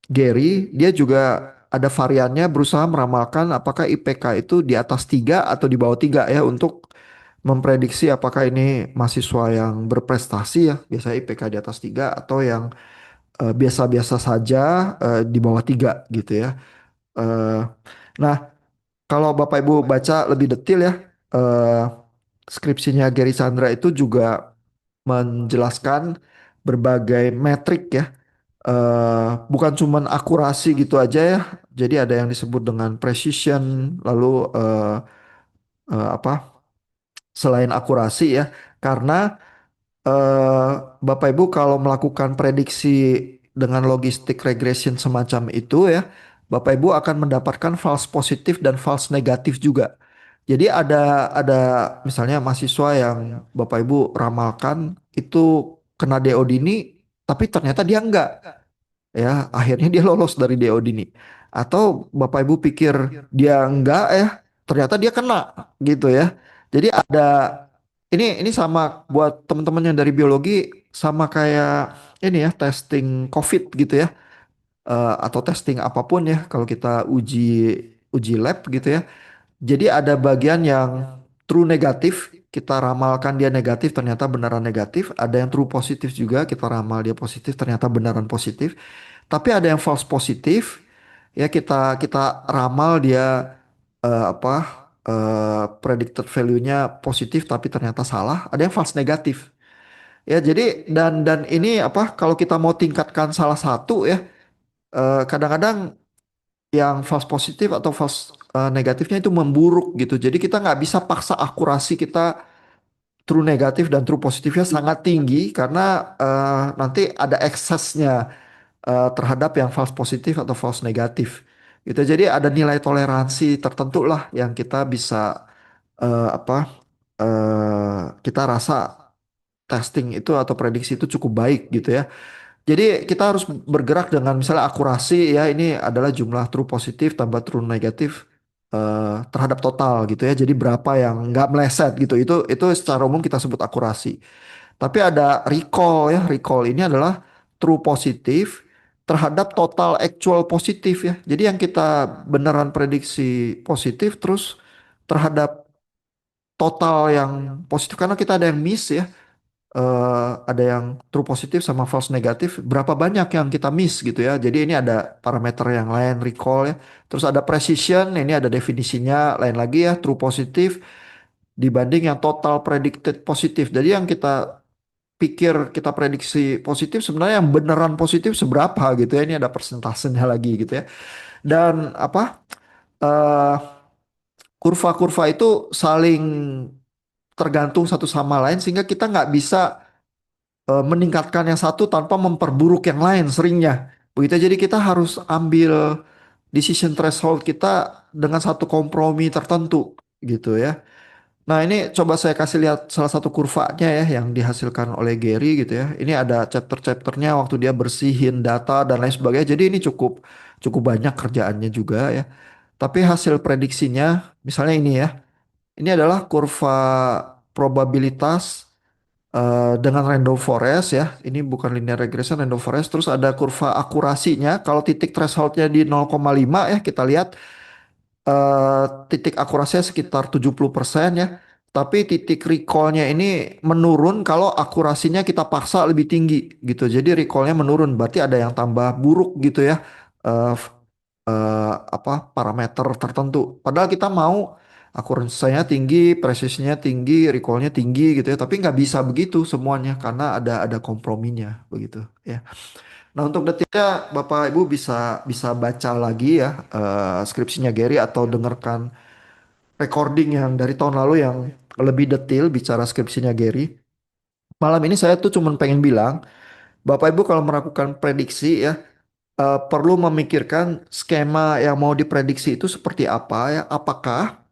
Gary, dia juga ada variannya berusaha meramalkan apakah IPK itu di atas tiga atau di bawah tiga ya untuk memprediksi apakah ini mahasiswa yang berprestasi ya, biasanya IPK di atas tiga atau yang biasa-biasa saja di bawah tiga gitu ya. Eh, nah, kalau Bapak Ibu baca lebih detail ya, eh, skripsinya Gary Chandra itu juga menjelaskan berbagai metrik ya. Bukan cuman akurasi gitu aja ya. Jadi ada yang disebut dengan precision, lalu apa? Selain akurasi ya, karena eh, Bapak Ibu kalau melakukan prediksi dengan logistic regression semacam itu ya, Bapak Ibu akan mendapatkan false positif dan false negatif juga. Jadi ada misalnya mahasiswa yang Bapak Ibu ramalkan itu kena DO dini, tapi ternyata dia enggak ya, akhirnya dia lolos dari DO dini. Atau Bapak Ibu pikir dia enggak ya, ternyata dia kena gitu ya. Jadi ada ini sama buat teman-teman yang dari biologi sama kayak ini ya testing COVID gitu ya. Atau testing apapun ya kalau kita uji uji lab gitu ya. Jadi ada bagian yang true negatif, kita ramalkan dia negatif, ternyata beneran negatif. Ada yang true positif juga, kita ramal dia positif, ternyata beneran positif. Tapi ada yang false positif, ya kita kita ramal dia predicted value-nya positif, tapi ternyata salah. Ada yang false negatif. Ya jadi dan ini kalau kita mau tingkatkan salah satu ya, kadang-kadang yang false positif atau false negatifnya itu memburuk gitu. Jadi kita nggak bisa paksa akurasi kita true negatif dan true positifnya sangat tinggi karena nanti ada eksesnya terhadap yang false positif atau false negatif. Gitu. Jadi ada nilai toleransi tertentu lah yang kita bisa eh, apa kita rasa testing itu atau prediksi itu cukup baik gitu ya. Jadi kita harus bergerak dengan misalnya akurasi ya ini adalah jumlah true positif tambah true negatif terhadap total gitu ya. Jadi berapa yang nggak meleset gitu. Itu secara umum kita sebut akurasi. Tapi ada recall ya. Recall ini adalah true positif terhadap total actual positif ya. Jadi yang kita beneran prediksi positif terus terhadap total yang positif karena kita ada yang miss ya, ada yang true positif sama false negatif, berapa banyak yang kita miss gitu ya. Jadi ini ada parameter yang lain recall ya. Terus ada precision, ini ada definisinya lain lagi ya, true positif dibanding yang total predicted positif. Jadi yang kita pikir kita prediksi positif, sebenarnya yang beneran positif seberapa gitu ya. Ini ada persentasenya lagi gitu ya. Dan apa? eh, Kurva-kurva itu saling tergantung satu sama lain sehingga kita nggak bisa meningkatkan yang satu tanpa memperburuk yang lain seringnya. Begitu, jadi kita harus ambil decision threshold kita dengan satu kompromi tertentu gitu ya. Nah, ini coba saya kasih lihat salah satu kurvanya ya yang dihasilkan oleh Gary gitu ya. Ini ada chapter-chapternya waktu dia bersihin data dan lain sebagainya. Jadi ini cukup cukup banyak kerjaannya juga ya. Tapi hasil prediksinya misalnya ini ya. Ini adalah kurva probabilitas dengan random forest ya. Ini bukan linear regression, random forest. Terus ada kurva akurasinya. Kalau titik thresholdnya di 0,5 ya, kita lihat titik akurasinya sekitar 70% ya. Tapi titik recallnya ini menurun kalau akurasinya kita paksa lebih tinggi gitu. Jadi recallnya menurun, berarti ada yang tambah buruk gitu ya. eh Parameter tertentu. Padahal kita mau akurasinya tinggi, presisinya tinggi, recallnya tinggi gitu ya. Tapi nggak bisa begitu semuanya karena ada komprominya begitu ya. Nah, untuk detailnya Bapak Ibu bisa bisa baca lagi ya skripsinya Gary atau dengarkan recording yang dari tahun lalu yang lebih detail bicara skripsinya Gary. Malam ini saya tuh cuman pengen bilang, Bapak Ibu kalau melakukan prediksi ya perlu memikirkan skema yang mau diprediksi itu seperti apa ya. Apakah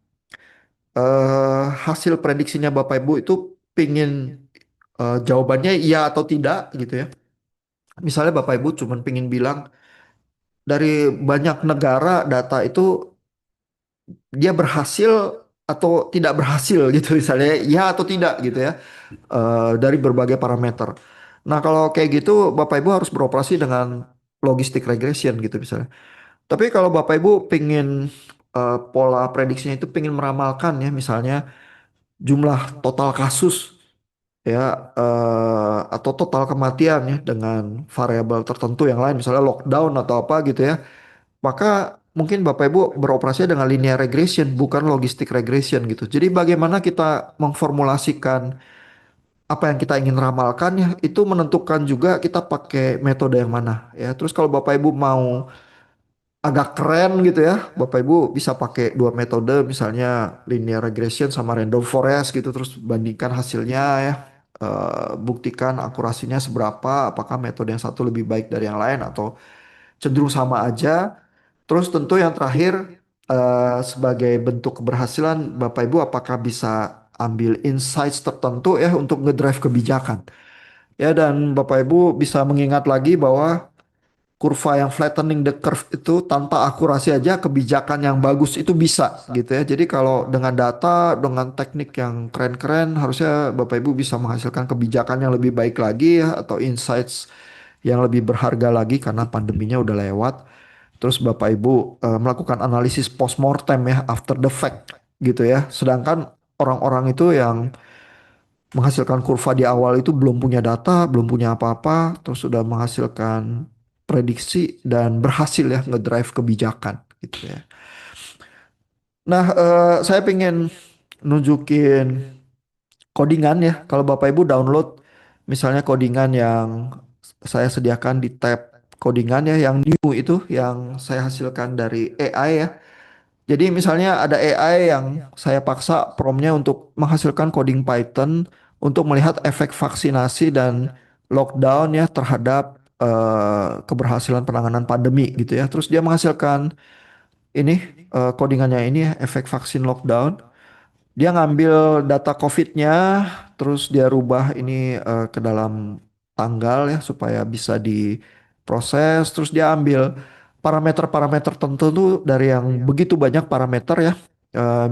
hasil prediksinya Bapak Ibu itu pingin jawabannya iya atau tidak gitu ya. Misalnya Bapak Ibu cuman pingin bilang dari banyak negara data itu dia berhasil atau tidak berhasil gitu misalnya ya atau tidak gitu ya dari berbagai parameter. Nah kalau kayak gitu Bapak Ibu harus beroperasi dengan logistic regression gitu misalnya. Tapi kalau Bapak Ibu pengen pola prediksinya itu pengen meramalkan ya misalnya jumlah total kasus ya atau total kematian ya dengan variabel tertentu yang lain misalnya lockdown atau apa gitu ya. Maka mungkin Bapak Ibu beroperasi dengan linear regression bukan logistic regression gitu. Jadi bagaimana kita memformulasikan apa yang kita ingin ramalkan ya itu menentukan juga kita pakai metode yang mana ya. Terus kalau Bapak Ibu mau agak keren gitu ya. Bapak Ibu bisa pakai dua metode misalnya linear regression sama random forest gitu terus bandingkan hasilnya ya. Buktikan akurasinya seberapa, apakah metode yang satu lebih baik dari yang lain atau cenderung sama aja. Terus tentu yang terakhir sebagai bentuk keberhasilan Bapak Ibu apakah bisa ambil insights tertentu ya untuk ngedrive kebijakan. Ya dan Bapak Ibu bisa mengingat lagi bahwa kurva yang flattening the curve itu tanpa akurasi aja kebijakan yang bagus itu bisa gitu ya. Jadi kalau dengan data, dengan teknik yang keren-keren harusnya Bapak Ibu bisa menghasilkan kebijakan yang lebih baik lagi ya atau insights yang lebih berharga lagi karena pandeminya udah lewat. Terus Bapak Ibu melakukan analisis postmortem ya after the fact gitu ya. Sedangkan orang-orang itu yang menghasilkan kurva di awal itu belum punya data, belum punya apa-apa, terus sudah menghasilkan prediksi dan berhasil ya ngedrive kebijakan gitu ya. Nah, saya pengen nunjukin codingan ya. Kalau Bapak Ibu download misalnya codingan yang saya sediakan di tab codingan ya, yang new itu yang saya hasilkan dari AI ya. Jadi misalnya ada AI yang saya paksa promptnya untuk menghasilkan coding Python untuk melihat efek vaksinasi dan lockdown ya terhadap keberhasilan penanganan pandemi gitu ya. Terus dia menghasilkan ini codingannya ini ya, efek vaksin lockdown. Dia ngambil data COVID-nya, terus dia rubah ini ke dalam tanggal ya supaya bisa diproses. Terus dia ambil parameter-parameter tertentu dari yang begitu banyak parameter ya.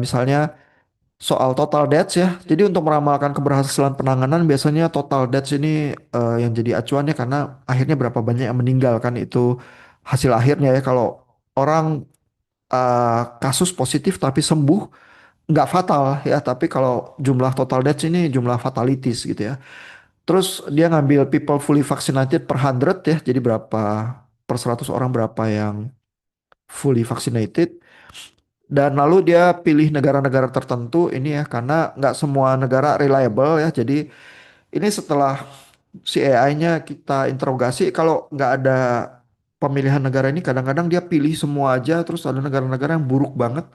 Misalnya soal total deaths ya. Jadi untuk meramalkan keberhasilan penanganan biasanya total deaths ini yang jadi acuannya karena akhirnya berapa banyak yang meninggal kan itu hasil akhirnya ya. Kalau orang kasus positif tapi sembuh nggak fatal ya, tapi kalau jumlah total deaths ini jumlah fatalities gitu ya. Terus dia ngambil people fully vaccinated per 100 ya, jadi berapa per 100 orang berapa yang fully vaccinated. Dan lalu dia pilih negara-negara tertentu ini ya, karena nggak semua negara reliable ya, jadi Ini setelah si AI-nya kita interogasi, kalau nggak ada pemilihan negara ini, kadang-kadang dia pilih semua aja, terus ada negara-negara yang buruk banget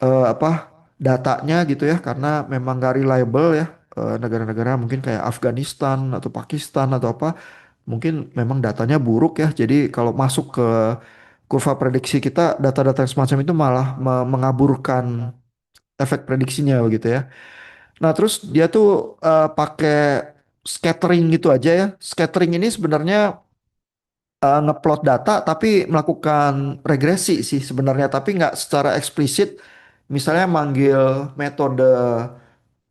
apa datanya gitu ya, karena memang nggak reliable ya. Negara-negara mungkin kayak Afghanistan atau Pakistan atau apa, mungkin memang datanya buruk ya. Jadi kalau masuk ke kurva prediksi kita, data-data yang semacam itu malah mengaburkan efek prediksinya begitu ya. Nah, terus dia tuh pakai scattering gitu aja ya. Scattering ini sebenarnya ngeplot data tapi melakukan regresi sih sebenarnya, tapi nggak secara eksplisit. Misalnya manggil metode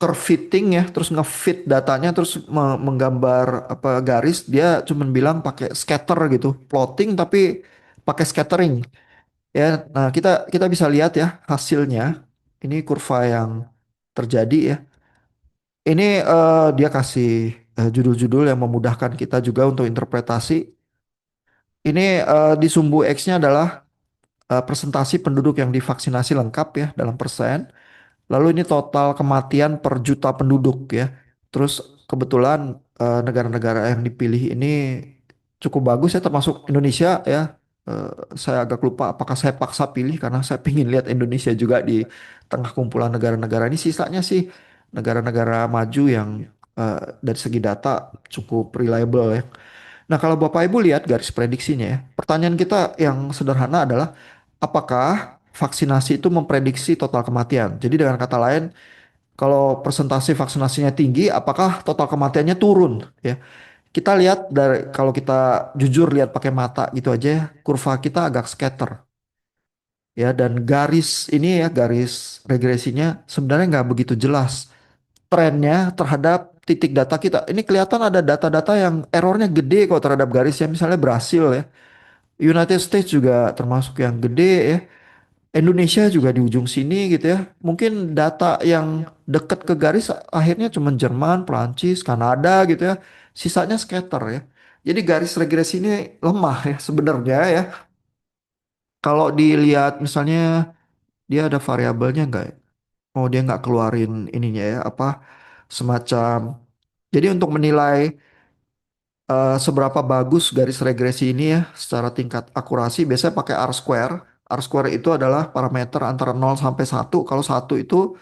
curve fitting ya, terus ngefit datanya, terus menggambar apa garis. Dia cuman bilang pakai scatter gitu, plotting tapi pakai scattering ya. Nah, kita kita bisa lihat ya hasilnya. Ini kurva yang terjadi ya. Ini dia kasih judul-judul yang memudahkan kita juga untuk interpretasi. Ini di sumbu X-nya adalah presentasi penduduk yang divaksinasi lengkap ya dalam persen. Lalu ini total kematian per juta penduduk ya. Terus kebetulan negara-negara yang dipilih ini cukup bagus ya, termasuk Indonesia ya. Saya agak lupa apakah saya paksa pilih karena saya ingin lihat Indonesia juga di tengah kumpulan negara-negara ini. Sisanya sih negara-negara maju yang dari segi data cukup reliable ya. Nah, kalau Bapak Ibu lihat garis prediksinya ya, pertanyaan kita yang sederhana adalah apakah vaksinasi itu memprediksi total kematian? Jadi dengan kata lain, kalau persentase vaksinasinya tinggi, apakah total kematiannya turun? Ya, kita lihat dari kalau kita jujur lihat pakai mata gitu aja, ya, kurva kita agak scatter ya, dan garis ini ya garis regresinya sebenarnya nggak begitu jelas trennya terhadap titik data kita. Ini kelihatan ada data-data yang errornya gede kok terhadap garisnya, misalnya Brasil ya. United States juga termasuk yang gede ya. Indonesia juga di ujung sini gitu ya. Mungkin data yang dekat ke garis akhirnya cuma Jerman, Prancis, Kanada gitu ya. Sisanya scatter ya. Jadi garis regresi ini lemah ya sebenarnya ya. Kalau dilihat misalnya dia ada variabelnya nggak ya? Oh, dia nggak keluarin ininya ya, apa semacam. Jadi untuk menilai seberapa bagus garis regresi ini ya secara tingkat akurasi biasanya pakai R square. R square itu adalah parameter antara 0 sampai 1. Kalau 1 itu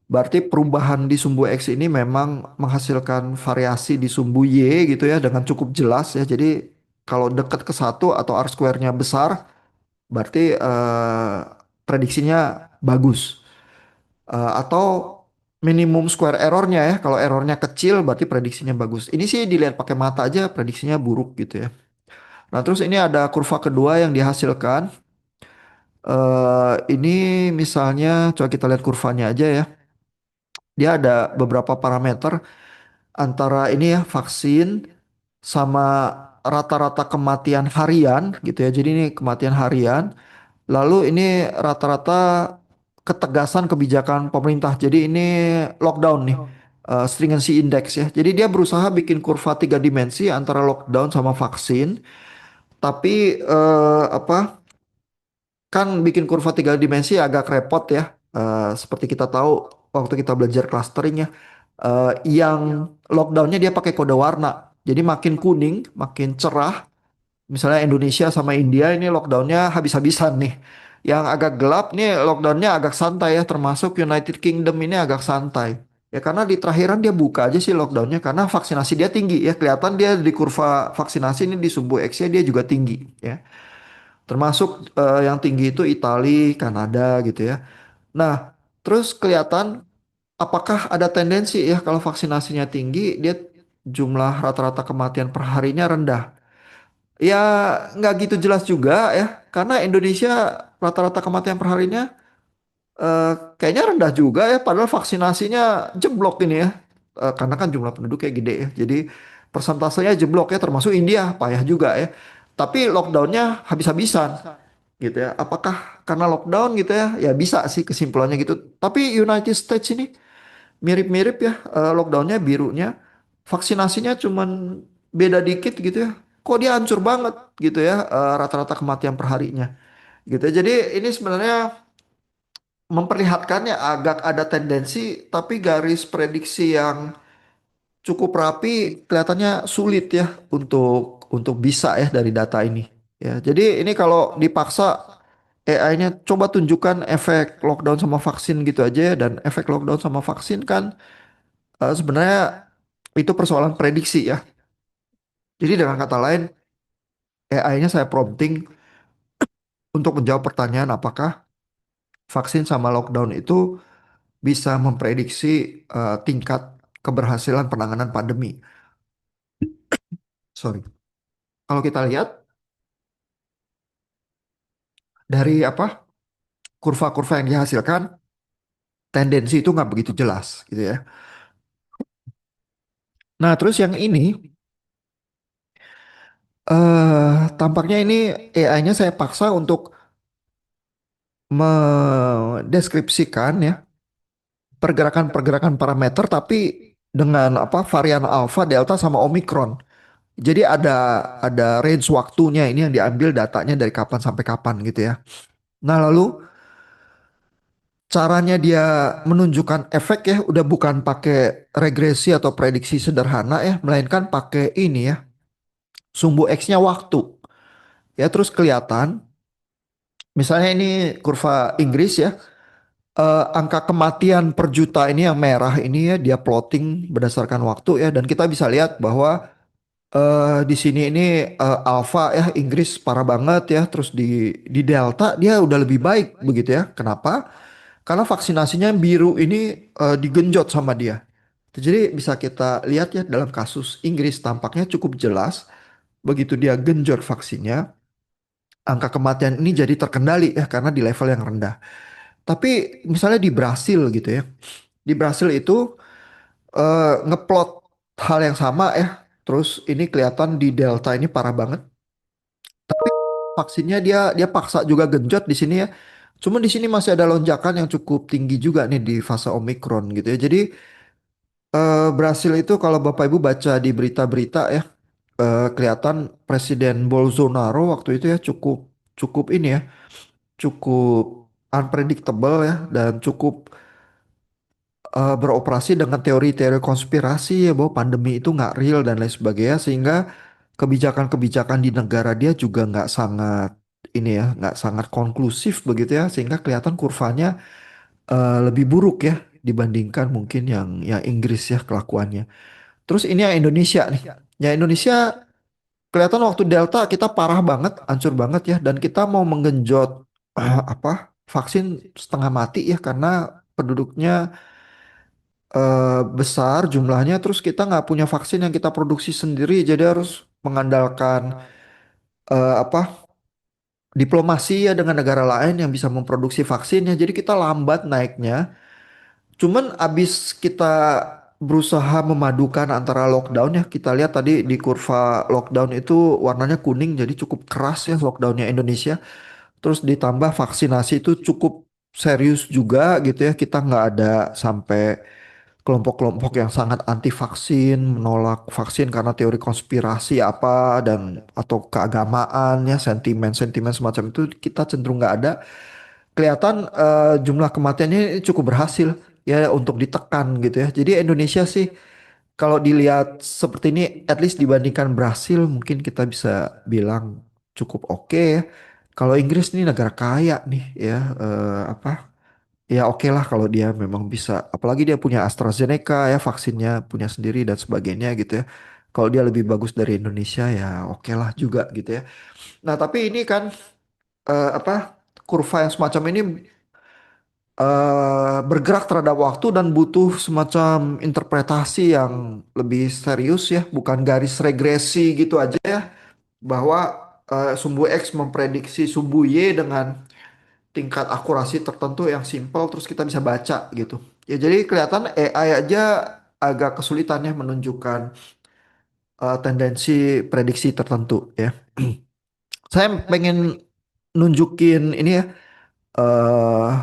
berarti perubahan di sumbu X ini memang menghasilkan variasi di sumbu Y gitu ya dengan cukup jelas ya. Jadi kalau dekat ke 1 atau R square-nya besar berarti prediksinya bagus. Atau minimum square errornya ya. Kalau errornya kecil berarti prediksinya bagus. Ini sih dilihat pakai mata aja prediksinya buruk gitu ya. Nah, terus ini ada kurva kedua yang dihasilkan. Ini misalnya coba kita lihat kurvanya aja ya. Dia ada beberapa parameter antara ini ya vaksin sama rata-rata kematian harian gitu ya. Jadi ini kematian harian. Lalu ini rata-rata ketegasan kebijakan pemerintah. Jadi ini lockdown nih, stringency index ya. Jadi dia berusaha bikin kurva tiga dimensi antara lockdown sama vaksin. Tapi apa? Kan bikin kurva tiga dimensi agak repot ya. Seperti kita tahu waktu kita belajar clustering ya. Yang lockdownnya dia pakai kode warna. Jadi makin kuning, makin cerah. Misalnya Indonesia sama India ini lockdownnya habis-habisan nih. Yang agak gelap nih lockdownnya agak santai ya. Termasuk United Kingdom ini agak santai. Ya karena di terakhiran dia buka aja sih lockdownnya. Karena vaksinasi dia tinggi ya. Kelihatan dia di kurva vaksinasi ini di sumbu X-nya dia juga tinggi ya. Termasuk yang tinggi itu Italia, Kanada gitu ya. Nah, terus kelihatan apakah ada tendensi ya kalau vaksinasinya tinggi, dia jumlah rata-rata kematian per harinya rendah. Ya nggak gitu jelas juga ya, karena Indonesia rata-rata kematian per harinya kayaknya rendah juga ya, padahal vaksinasinya jeblok ini ya. Karena kan jumlah penduduknya gede ya, jadi persentasenya jeblok ya, termasuk India payah juga ya. Tapi lockdownnya habis-habisan gitu ya. Apakah karena lockdown gitu ya? Ya bisa sih kesimpulannya gitu. Tapi United States ini mirip-mirip ya, lockdownnya birunya, vaksinasinya cuman beda dikit gitu ya. Kok dia hancur banget gitu ya, rata-rata kematian per harinya gitu. Jadi ini sebenarnya memperlihatkan ya agak ada tendensi, tapi garis prediksi yang cukup rapi, kelihatannya sulit ya untuk bisa ya dari data ini. Ya, jadi ini kalau dipaksa AI-nya coba tunjukkan efek lockdown sama vaksin gitu aja ya, dan efek lockdown sama vaksin kan sebenarnya itu persoalan prediksi ya. Jadi dengan kata lain, AI-nya saya prompting untuk menjawab pertanyaan apakah vaksin sama lockdown itu bisa memprediksi tingkat keberhasilan penanganan pandemi. Sorry. Kalau kita lihat dari apa kurva-kurva yang dihasilkan, tendensi itu nggak begitu jelas gitu ya. Nah, terus yang ini tampaknya ini AI-nya saya paksa untuk mendeskripsikan ya pergerakan-pergerakan parameter tapi dengan apa varian alpha, delta sama omikron. Jadi ada range waktunya ini yang diambil datanya dari kapan sampai kapan gitu ya. Nah, lalu caranya dia menunjukkan efek ya udah bukan pakai regresi atau prediksi sederhana ya, melainkan pakai ini ya, sumbu X-nya waktu. Ya terus kelihatan misalnya ini kurva Inggris ya, angka kematian per juta ini yang merah ini ya dia plotting berdasarkan waktu ya, dan kita bisa lihat bahwa di sini ini alpha ya Inggris parah banget ya, terus di delta dia udah lebih baik begitu ya. Kenapa? Karena vaksinasinya yang biru ini digenjot sama dia. Jadi bisa kita lihat ya dalam kasus Inggris tampaknya cukup jelas begitu dia genjot vaksinnya, angka kematian ini jadi terkendali ya karena di level yang rendah. Tapi misalnya di Brasil gitu ya, di Brasil itu ngeplot hal yang sama ya, terus ini kelihatan di Delta ini parah banget. Tapi vaksinnya dia paksa juga genjot di sini ya. Cuman di sini masih ada lonjakan yang cukup tinggi juga nih di fase Omikron gitu ya. Jadi Brasil itu kalau Bapak Ibu baca di berita-berita ya, kelihatan Presiden Bolsonaro waktu itu ya cukup cukup ini ya, cukup unpredictable ya dan cukup beroperasi dengan teori-teori konspirasi ya bahwa pandemi itu nggak real dan lain sebagainya, sehingga kebijakan-kebijakan di negara dia juga nggak sangat ini ya, nggak sangat konklusif begitu ya, sehingga kelihatan kurvanya lebih buruk ya dibandingkan mungkin yang Inggris ya kelakuannya. Terus ini yang Indonesia nih. Ya Indonesia kelihatan waktu Delta kita parah banget, hancur banget ya, dan kita mau menggenjot apa vaksin setengah mati ya karena penduduknya besar jumlahnya, terus kita nggak punya vaksin yang kita produksi sendiri, jadi harus mengandalkan apa diplomasi ya dengan negara lain yang bisa memproduksi vaksinnya. Jadi kita lambat naiknya. Cuman abis kita berusaha memadukan antara lockdown ya, kita lihat tadi di kurva lockdown itu warnanya kuning, jadi cukup keras ya lockdownnya Indonesia. Terus ditambah vaksinasi itu cukup serius juga gitu ya. Kita nggak ada sampai kelompok-kelompok yang sangat anti vaksin, menolak vaksin karena teori konspirasi apa dan atau keagamaan ya, sentimen-sentimen semacam itu kita cenderung nggak ada. Kelihatan jumlah kematiannya ini cukup berhasil ya untuk ditekan gitu ya. Jadi Indonesia sih kalau dilihat seperti ini, at least dibandingkan Brasil mungkin kita bisa bilang cukup oke ya. Kalau Inggris ini negara kaya nih ya, apa ya oke lah kalau dia memang bisa, apalagi dia punya AstraZeneca ya vaksinnya punya sendiri dan sebagainya gitu ya. Kalau dia lebih bagus dari Indonesia ya oke lah juga gitu ya. Nah tapi ini kan apa kurva yang semacam ini bergerak terhadap waktu dan butuh semacam interpretasi yang lebih serius ya, bukan garis regresi gitu aja ya, bahwa sumbu X memprediksi sumbu Y dengan tingkat akurasi tertentu yang simpel terus kita bisa baca gitu. Ya jadi kelihatan AI aja agak kesulitan ya menunjukkan tendensi prediksi tertentu ya. Saya pengen nunjukin ini ya eh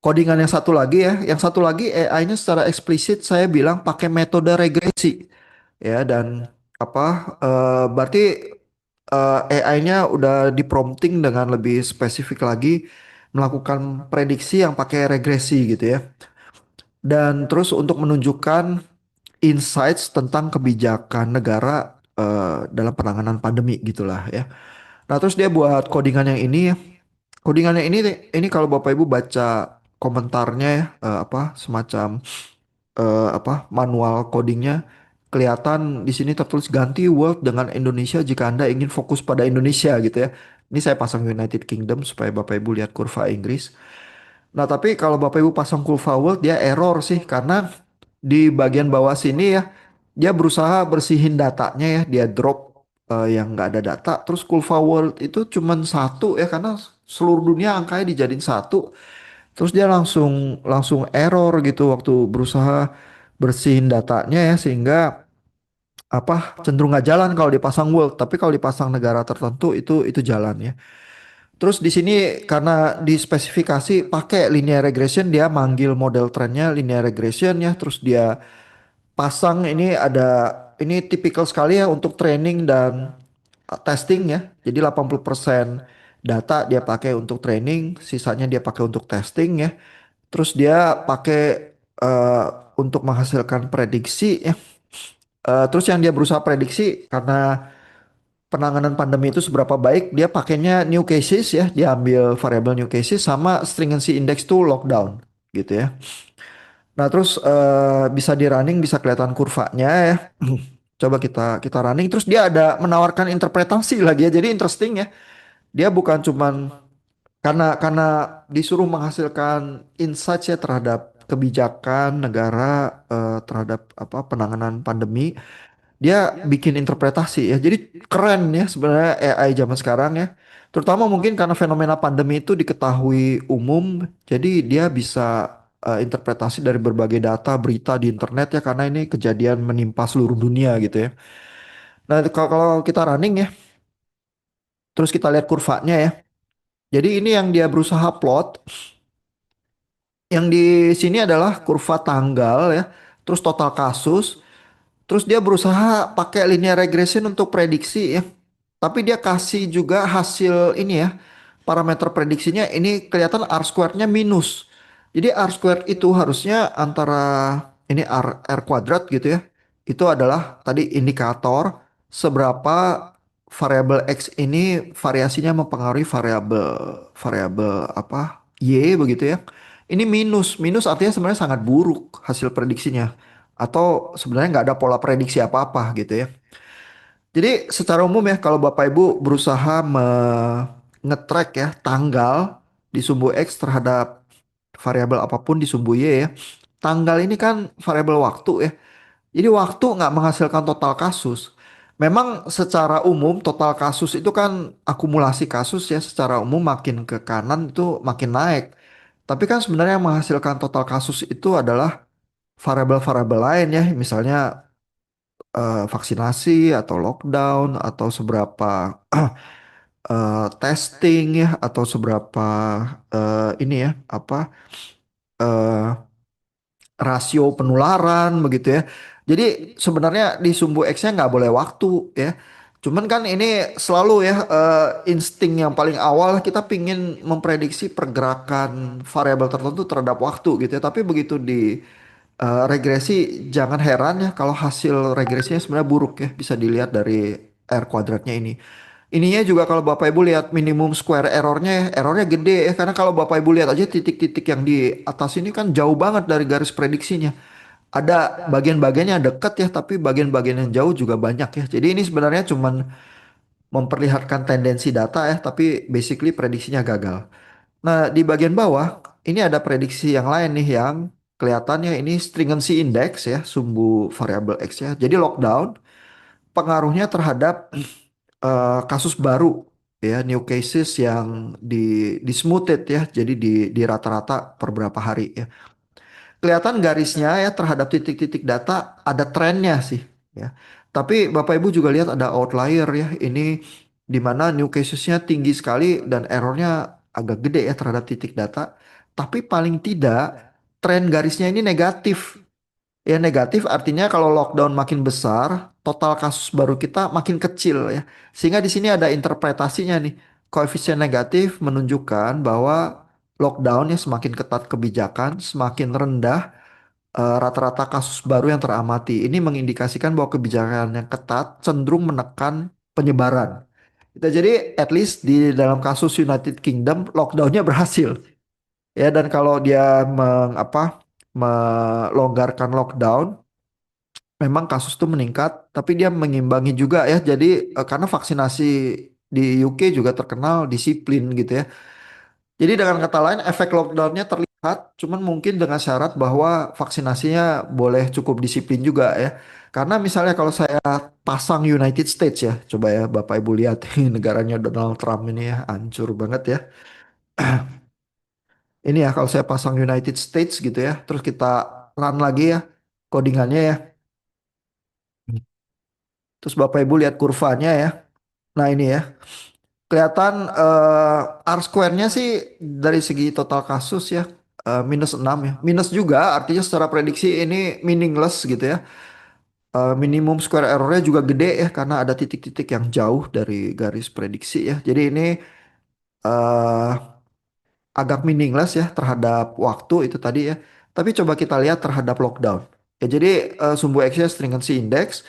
codingan yang satu lagi ya. Yang satu lagi AI-nya secara eksplisit saya bilang pakai metode regresi ya, dan apa berarti AI-nya udah diprompting dengan lebih spesifik lagi melakukan prediksi yang pakai regresi gitu ya. Dan terus untuk menunjukkan insights tentang kebijakan negara dalam penanganan pandemi gitulah ya. Nah, terus dia buat codingan yang ini ya. Codingannya ini kalau Bapak Ibu baca komentarnya ya, apa semacam apa manual codingnya kelihatan di sini tertulis ganti World dengan Indonesia jika Anda ingin fokus pada Indonesia gitu ya. Ini saya pasang United Kingdom supaya Bapak Ibu lihat kurva Inggris. Nah, tapi kalau Bapak Ibu pasang kurva World dia error sih karena di bagian bawah sini ya dia berusaha bersihin datanya ya, dia drop yang nggak ada data. Terus kurva World itu cuman satu ya karena seluruh dunia angkanya dijadiin satu. Terus dia langsung langsung error gitu waktu berusaha bersihin datanya ya sehingga apa cenderung nggak jalan kalau dipasang world, tapi kalau dipasang negara tertentu itu jalan ya. Terus di sini karena di spesifikasi pakai linear regression dia manggil model trennya linear regression ya, terus dia pasang ini ada ini tipikal sekali ya untuk training dan testing ya. Jadi 80% data dia pakai untuk training, sisanya dia pakai untuk testing ya. Terus dia pakai eh, untuk menghasilkan prediksi ya. Terus yang dia berusaha prediksi karena penanganan pandemi itu seberapa baik, dia pakainya new cases ya, dia ambil variabel new cases sama stringency index to lockdown gitu ya. Nah terus bisa di running bisa kelihatan kurvanya ya. Coba kita running terus dia ada menawarkan interpretasi lagi ya. Jadi interesting ya. Dia bukan cuman karena disuruh menghasilkan insights ya terhadap kebijakan negara terhadap apa penanganan pandemi, dia bikin interpretasi ya. Jadi keren ya sebenarnya AI zaman sekarang ya. Terutama mungkin karena fenomena pandemi itu diketahui umum, jadi dia bisa interpretasi dari berbagai data berita di internet ya karena ini kejadian menimpa seluruh dunia gitu ya. Nah, kalau kita running ya, terus kita lihat kurvanya ya. Jadi ini yang dia berusaha plot. Yang di sini adalah kurva tanggal ya, terus total kasus, terus dia berusaha pakai linear regression untuk prediksi ya. Tapi dia kasih juga hasil ini ya, parameter prediksinya ini kelihatan R squared-nya minus. Jadi R squared itu harusnya antara ini R kuadrat gitu ya. Itu adalah tadi indikator seberapa variabel X ini variasinya mempengaruhi variabel variabel apa Y begitu ya. Ini minus, minus artinya sebenarnya sangat buruk hasil prediksinya. Atau sebenarnya nggak ada pola prediksi apa-apa gitu ya. Jadi secara umum ya kalau Bapak Ibu berusaha nge-track ya tanggal di sumbu X terhadap variabel apapun di sumbu Y ya. Tanggal ini kan variabel waktu ya. Jadi waktu nggak menghasilkan total kasus. Memang secara umum total kasus itu kan akumulasi kasus ya secara umum makin ke kanan itu makin naik. Tapi kan sebenarnya yang menghasilkan total kasus itu adalah variabel-variabel lain ya. Misalnya vaksinasi atau lockdown atau seberapa testing ya atau seberapa ini ya apa eh, rasio penularan begitu ya. Jadi sebenarnya di sumbu X-nya nggak boleh waktu ya. Cuman kan ini selalu ya insting yang paling awal kita pingin memprediksi pergerakan variabel tertentu terhadap waktu gitu ya. Tapi begitu di regresi jangan heran ya kalau hasil regresinya sebenarnya buruk ya. Bisa dilihat dari R kuadratnya ini. Ininya juga kalau Bapak Ibu lihat minimum square errornya ya, errornya gede ya. Karena kalau Bapak Ibu lihat aja titik-titik yang di atas ini kan jauh banget dari garis prediksinya. Ada bagian-bagian yang dekat ya, tapi bagian-bagian yang jauh juga banyak ya. Jadi ini sebenarnya cuman memperlihatkan tendensi data ya, tapi basically prediksinya gagal. Nah, di bagian bawah ini ada prediksi yang lain nih yang kelihatannya ini stringency index ya, sumbu variabel X ya. Jadi lockdown pengaruhnya terhadap kasus baru ya, new cases yang di smoothed ya. Jadi di rata-rata per berapa hari ya. Kelihatan garisnya ya terhadap titik-titik data ada trennya sih ya. Tapi Bapak Ibu juga lihat ada outlier ya. Ini di mana new casesnya tinggi sekali dan errornya agak gede ya terhadap titik data. Tapi paling tidak tren garisnya ini negatif. Ya negatif artinya kalau lockdown makin besar, total kasus baru kita makin kecil ya. Sehingga di sini ada interpretasinya nih. Koefisien negatif menunjukkan bahwa lockdown ya semakin ketat kebijakan, semakin rendah rata-rata kasus baru yang teramati. Ini mengindikasikan bahwa kebijakan yang ketat cenderung menekan penyebaran. Kita jadi at least di dalam kasus United Kingdom lockdownnya berhasil. Ya, dan kalau dia melonggarkan lockdown, memang kasus itu meningkat, tapi dia mengimbangi juga ya. Jadi karena vaksinasi di UK juga terkenal disiplin gitu ya. Jadi dengan kata lain efek lockdownnya terlihat, cuman mungkin dengan syarat bahwa vaksinasinya boleh cukup disiplin juga ya. Karena misalnya kalau saya pasang United States ya, coba ya Bapak Ibu lihat negaranya Donald Trump ini ya, hancur banget ya. Ini ya kalau saya pasang United States gitu ya, terus kita run lagi ya codingannya ya. Terus Bapak Ibu lihat kurvanya ya. Nah ini ya, kelihatan R square-nya sih dari segi total kasus ya -6 ya. Minus juga artinya secara prediksi ini meaningless gitu ya. Minimum square error-nya juga gede ya karena ada titik-titik yang jauh dari garis prediksi ya. Jadi ini eh agak meaningless ya terhadap waktu itu tadi ya. Tapi coba kita lihat terhadap lockdown. Ya jadi sumbu X-nya stringency index,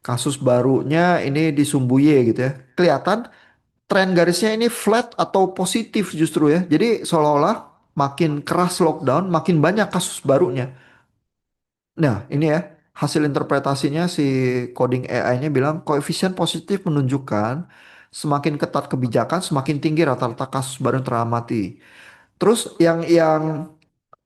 kasus barunya ini di sumbu Y gitu ya. Kelihatan tren garisnya ini flat atau positif justru ya. Jadi seolah-olah makin keras lockdown, makin banyak kasus barunya. Nah, ini ya hasil interpretasinya si coding AI-nya bilang koefisien positif menunjukkan semakin ketat kebijakan, semakin tinggi rata-rata kasus baru yang teramati. Terus yang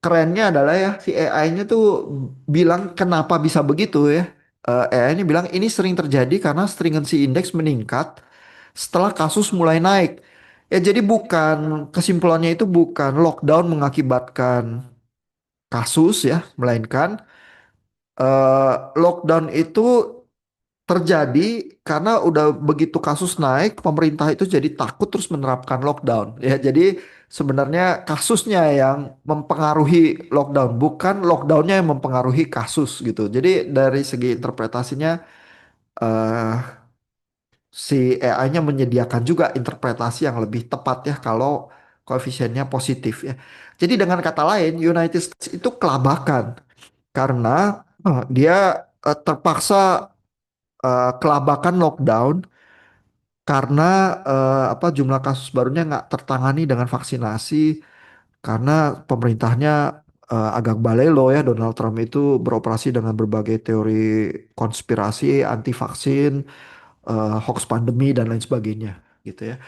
kerennya adalah ya si AI-nya tuh bilang kenapa bisa begitu ya. AI-nya bilang ini sering terjadi karena stringency index meningkat setelah kasus mulai naik. Ya jadi bukan kesimpulannya itu bukan lockdown mengakibatkan kasus ya, melainkan lockdown itu terjadi karena udah begitu kasus naik, pemerintah itu jadi takut terus menerapkan lockdown. Ya, jadi sebenarnya kasusnya yang mempengaruhi lockdown, bukan lockdownnya yang mempengaruhi kasus gitu. Jadi dari segi interpretasinya, eh, si AI-nya menyediakan juga interpretasi yang lebih tepat ya kalau koefisiennya positif ya. Jadi dengan kata lain, United States itu kelabakan karena dia terpaksa kelabakan lockdown karena jumlah kasus barunya nggak tertangani dengan vaksinasi karena pemerintahnya agak balelo ya. Donald Trump itu beroperasi dengan berbagai teori konspirasi anti vaksin, hoax pandemi dan lain sebagainya gitu ya.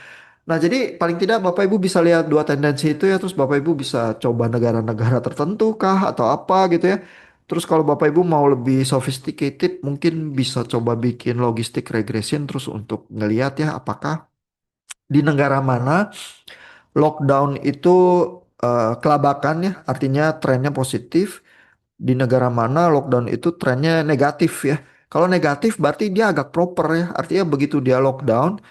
Nah, jadi paling tidak Bapak Ibu bisa lihat dua tendensi itu ya, terus Bapak Ibu bisa coba negara-negara tertentu kah atau apa gitu ya. Terus kalau Bapak Ibu mau lebih sophisticated, mungkin bisa coba bikin logistic regression terus untuk ngelihat ya apakah di negara mana lockdown itu kelabakan ya, artinya trennya positif. Di negara mana lockdown itu trennya negatif ya. Kalau negatif berarti dia agak proper ya, artinya begitu dia lockdown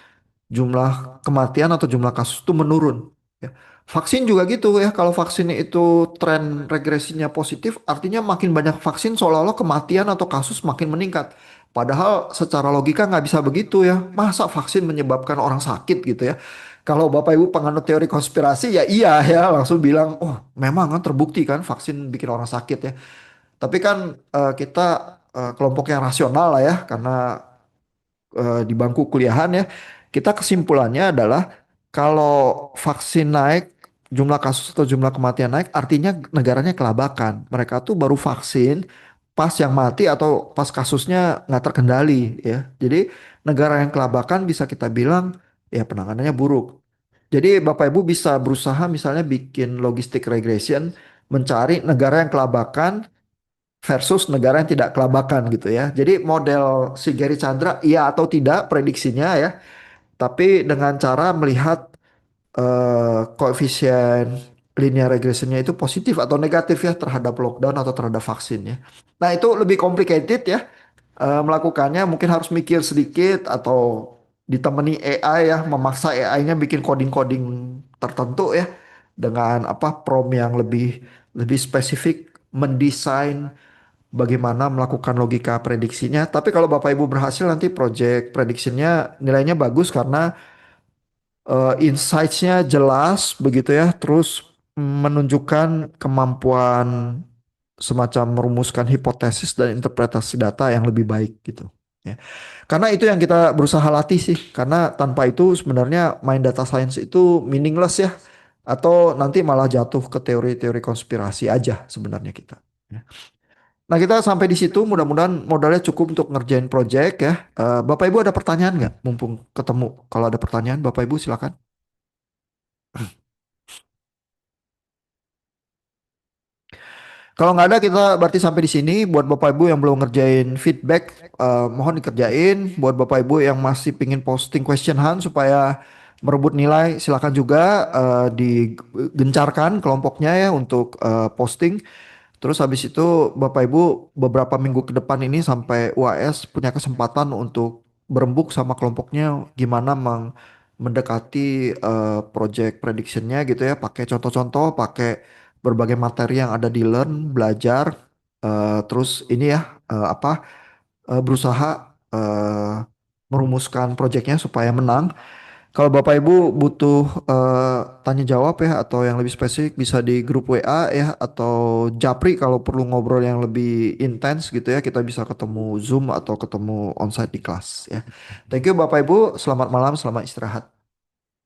jumlah kematian atau jumlah kasus itu menurun. Ya. Vaksin juga gitu ya. Kalau vaksin itu tren regresinya positif, artinya makin banyak vaksin seolah-olah kematian atau kasus makin meningkat. Padahal secara logika nggak bisa begitu ya. Masa vaksin menyebabkan orang sakit gitu ya. Kalau Bapak Ibu penganut teori konspirasi ya iya ya langsung bilang, oh memang kan terbukti kan vaksin bikin orang sakit ya. Tapi kan kita kelompok yang rasional lah ya karena di bangku kuliahan ya, kita kesimpulannya adalah kalau vaksin naik, jumlah kasus atau jumlah kematian naik, artinya negaranya kelabakan. Mereka tuh baru vaksin pas yang mati atau pas kasusnya nggak terkendali ya. Jadi negara yang kelabakan bisa kita bilang ya penanganannya buruk. Jadi Bapak Ibu bisa berusaha misalnya bikin logistic regression, mencari negara yang kelabakan versus negara yang tidak kelabakan gitu ya. Jadi model si Gary Chandra iya atau tidak prediksinya ya, tapi dengan cara melihat koefisien linear regressionnya itu positif atau negatif ya terhadap lockdown atau terhadap vaksin ya. Nah itu lebih complicated ya. Melakukannya mungkin harus mikir sedikit atau ditemani AI ya, memaksa AI-nya bikin coding-coding tertentu ya dengan prompt yang lebih lebih spesifik mendesain bagaimana melakukan logika prediksinya. Tapi kalau Bapak Ibu berhasil nanti project prediksinya nilainya bagus karena insights-nya jelas begitu ya. Terus menunjukkan kemampuan semacam merumuskan hipotesis dan interpretasi data yang lebih baik gitu. Ya. Karena itu yang kita berusaha latih sih. Karena tanpa itu sebenarnya main data science itu meaningless ya. Atau nanti malah jatuh ke teori-teori konspirasi aja sebenarnya kita. Ya. Nah kita sampai di situ mudah-mudahan modalnya cukup untuk ngerjain project ya. Bapak Ibu ada pertanyaan nggak? Mumpung ketemu. Kalau ada pertanyaan Bapak Ibu silakan. Kalau nggak ada kita berarti sampai di sini. Buat Bapak Ibu yang belum ngerjain feedback, mohon dikerjain. Buat Bapak Ibu yang masih pingin posting question hunt supaya merebut nilai, silakan juga digencarkan kelompoknya ya untuk posting. Terus habis itu Bapak Ibu beberapa minggu ke depan ini sampai UAS punya kesempatan untuk berembuk sama kelompoknya gimana mendekati project predictionnya gitu ya, pakai contoh-contoh, pakai berbagai materi yang ada di Learn, belajar, terus ini ya berusaha merumuskan projectnya supaya menang. Kalau Bapak Ibu butuh tanya jawab ya atau yang lebih spesifik bisa di grup WA ya atau Japri kalau perlu ngobrol yang lebih intens gitu ya kita bisa ketemu Zoom atau ketemu onsite di kelas ya. Thank you Bapak Ibu, selamat malam, selamat istirahat.